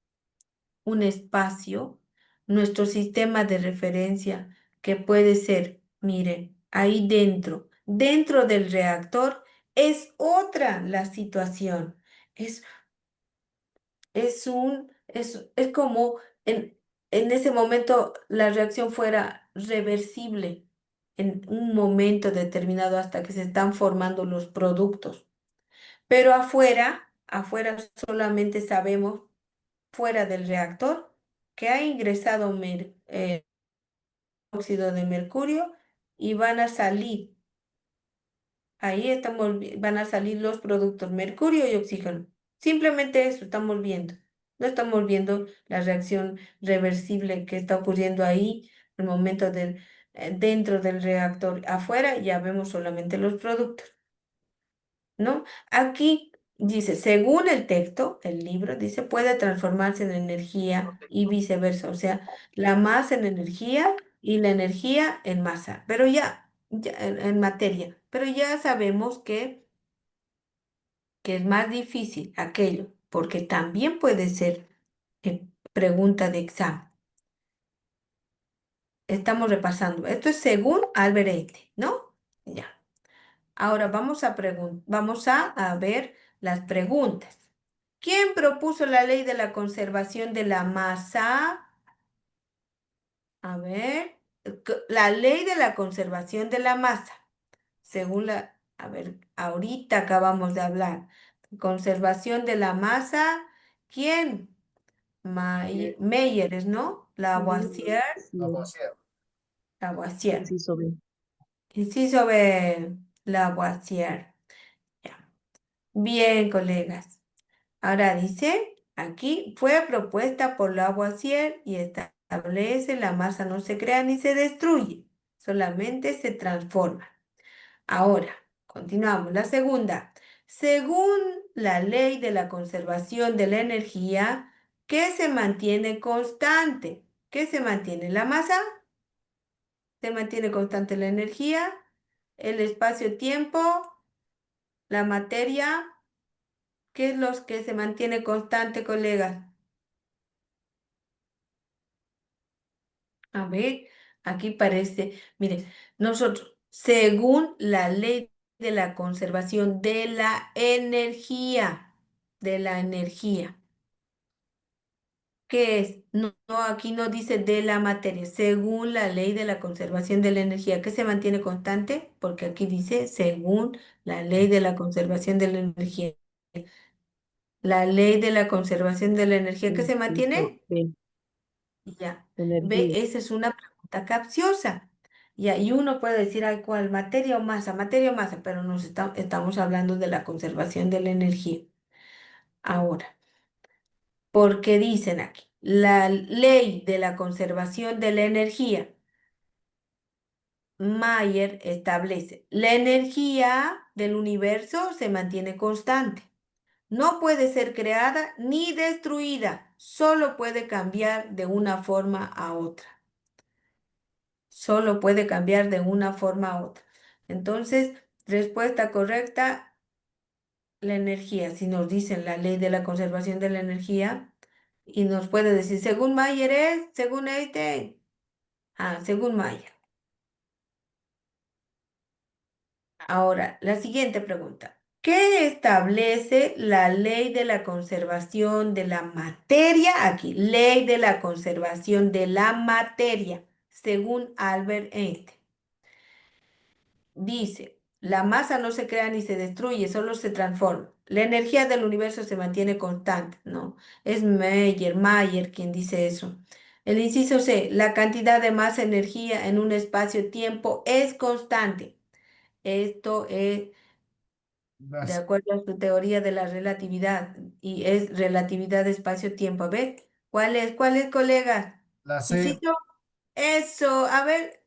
un espacio, nuestro sistema de referencia, que puede ser, miren, ahí dentro del reactor, es otra la situación. Es, es como en ese momento la reacción fuera reversible en un momento determinado hasta que se están formando los productos. Pero afuera solamente sabemos, fuera del reactor, que ha ingresado óxido de mercurio y van a salir, van a salir los productos mercurio y oxígeno. Simplemente eso estamos viendo. No estamos viendo la reacción reversible que está ocurriendo ahí, el momento dentro del reactor. Afuera ya vemos solamente los productos. ¿No? Aquí dice, según el texto, el libro dice, puede transformarse en energía y viceversa, o sea, la masa en energía y la energía en masa, pero ya en materia, pero ya sabemos que es más difícil aquello, porque también puede ser pregunta de examen. Estamos repasando. Esto es según Albert Einstein, ¿no? Ya. Ahora vamos a ver las preguntas. ¿Quién propuso la ley de la conservación de la masa? A ver, la ley de la conservación de la masa, a ver, ahorita acabamos de hablar. Conservación de la masa, ¿quién? Meyers, ¿no? Lavoisier, Lavoisier. Inciso B. Inciso B, Lavoisier. Ya. Bien, colegas. Ahora dice, aquí fue propuesta por Lavoisier y establece la masa no se crea ni se destruye, solamente se transforma. Ahora, continuamos. La segunda, según la ley de la conservación de la energía, ¿qué se mantiene constante? ¿Qué se mantiene? ¿La masa? ¿Se mantiene constante la energía? ¿El espacio-tiempo? ¿La materia? ¿Qué es lo que se mantiene constante, colegas? A ver, aquí parece, mire, nosotros, según la ley de la conservación de la energía, ¿qué es? No, no, aquí no dice de la materia, según la ley de la conservación de la energía, ¿qué se mantiene constante? Porque aquí dice según la ley de la conservación de la energía. La ley de la conservación de la energía, ¿qué se Inciso mantiene? B. Ya, ve, Energía. esa es una pregunta capciosa. Ya, y uno puede decir, ay, ¿cuál? Materia o masa, pero estamos hablando de la conservación de la energía. Ahora, porque dicen aquí, la ley de la conservación de la energía, Mayer establece, la energía del universo se mantiene constante. No puede ser creada ni destruida, solo puede cambiar de una forma a otra. Solo puede cambiar de una forma a otra. Entonces, respuesta correcta, la energía. Si nos dicen la ley de la conservación de la energía y nos puede decir, según Mayer es, según Einstein. Ah, según Mayer. Ahora, la siguiente pregunta. ¿Qué establece la ley de la conservación de la materia? Aquí, ley de la conservación de la materia. según Albert Einstein. Dice, la masa no se crea ni se destruye, solo se transforma. La energía del universo se mantiene constante, ¿no? Es Mayer quien dice eso. El inciso C, la cantidad de masa energía en un espacio-tiempo es constante. Esto es de Las- acuerdo a su teoría de la relatividad y es relatividad espacio-tiempo. A ver, ¿cuál es, colega? La C. Inciso, eso, a ver,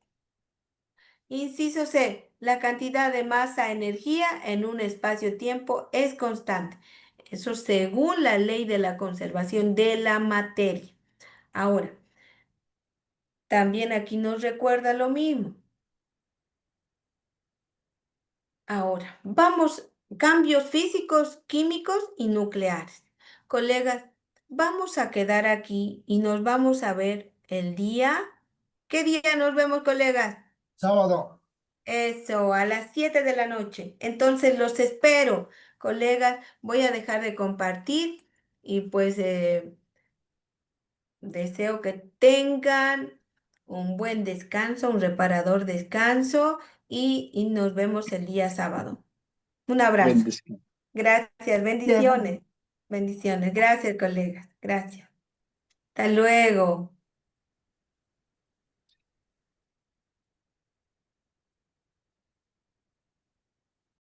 inciso C, la cantidad de masa-energía en un espacio-tiempo es constante. Eso según la ley de la conservación de la materia. Ahora, también aquí nos recuerda lo mismo. Ahora, vamos, cambios físicos, químicos y nucleares. Colegas, vamos a quedar aquí y nos vamos a ver el día. ¿Qué día nos vemos, colegas? Sábado. Eso, a las 7 de la noche. Entonces los espero, colegas. Voy a dejar de compartir y pues deseo que tengan un buen descanso, un reparador descanso y nos vemos el día sábado. Un abrazo. Bendición. Gracias, bendiciones. Bendiciones. Gracias, colegas. Gracias. Hasta luego.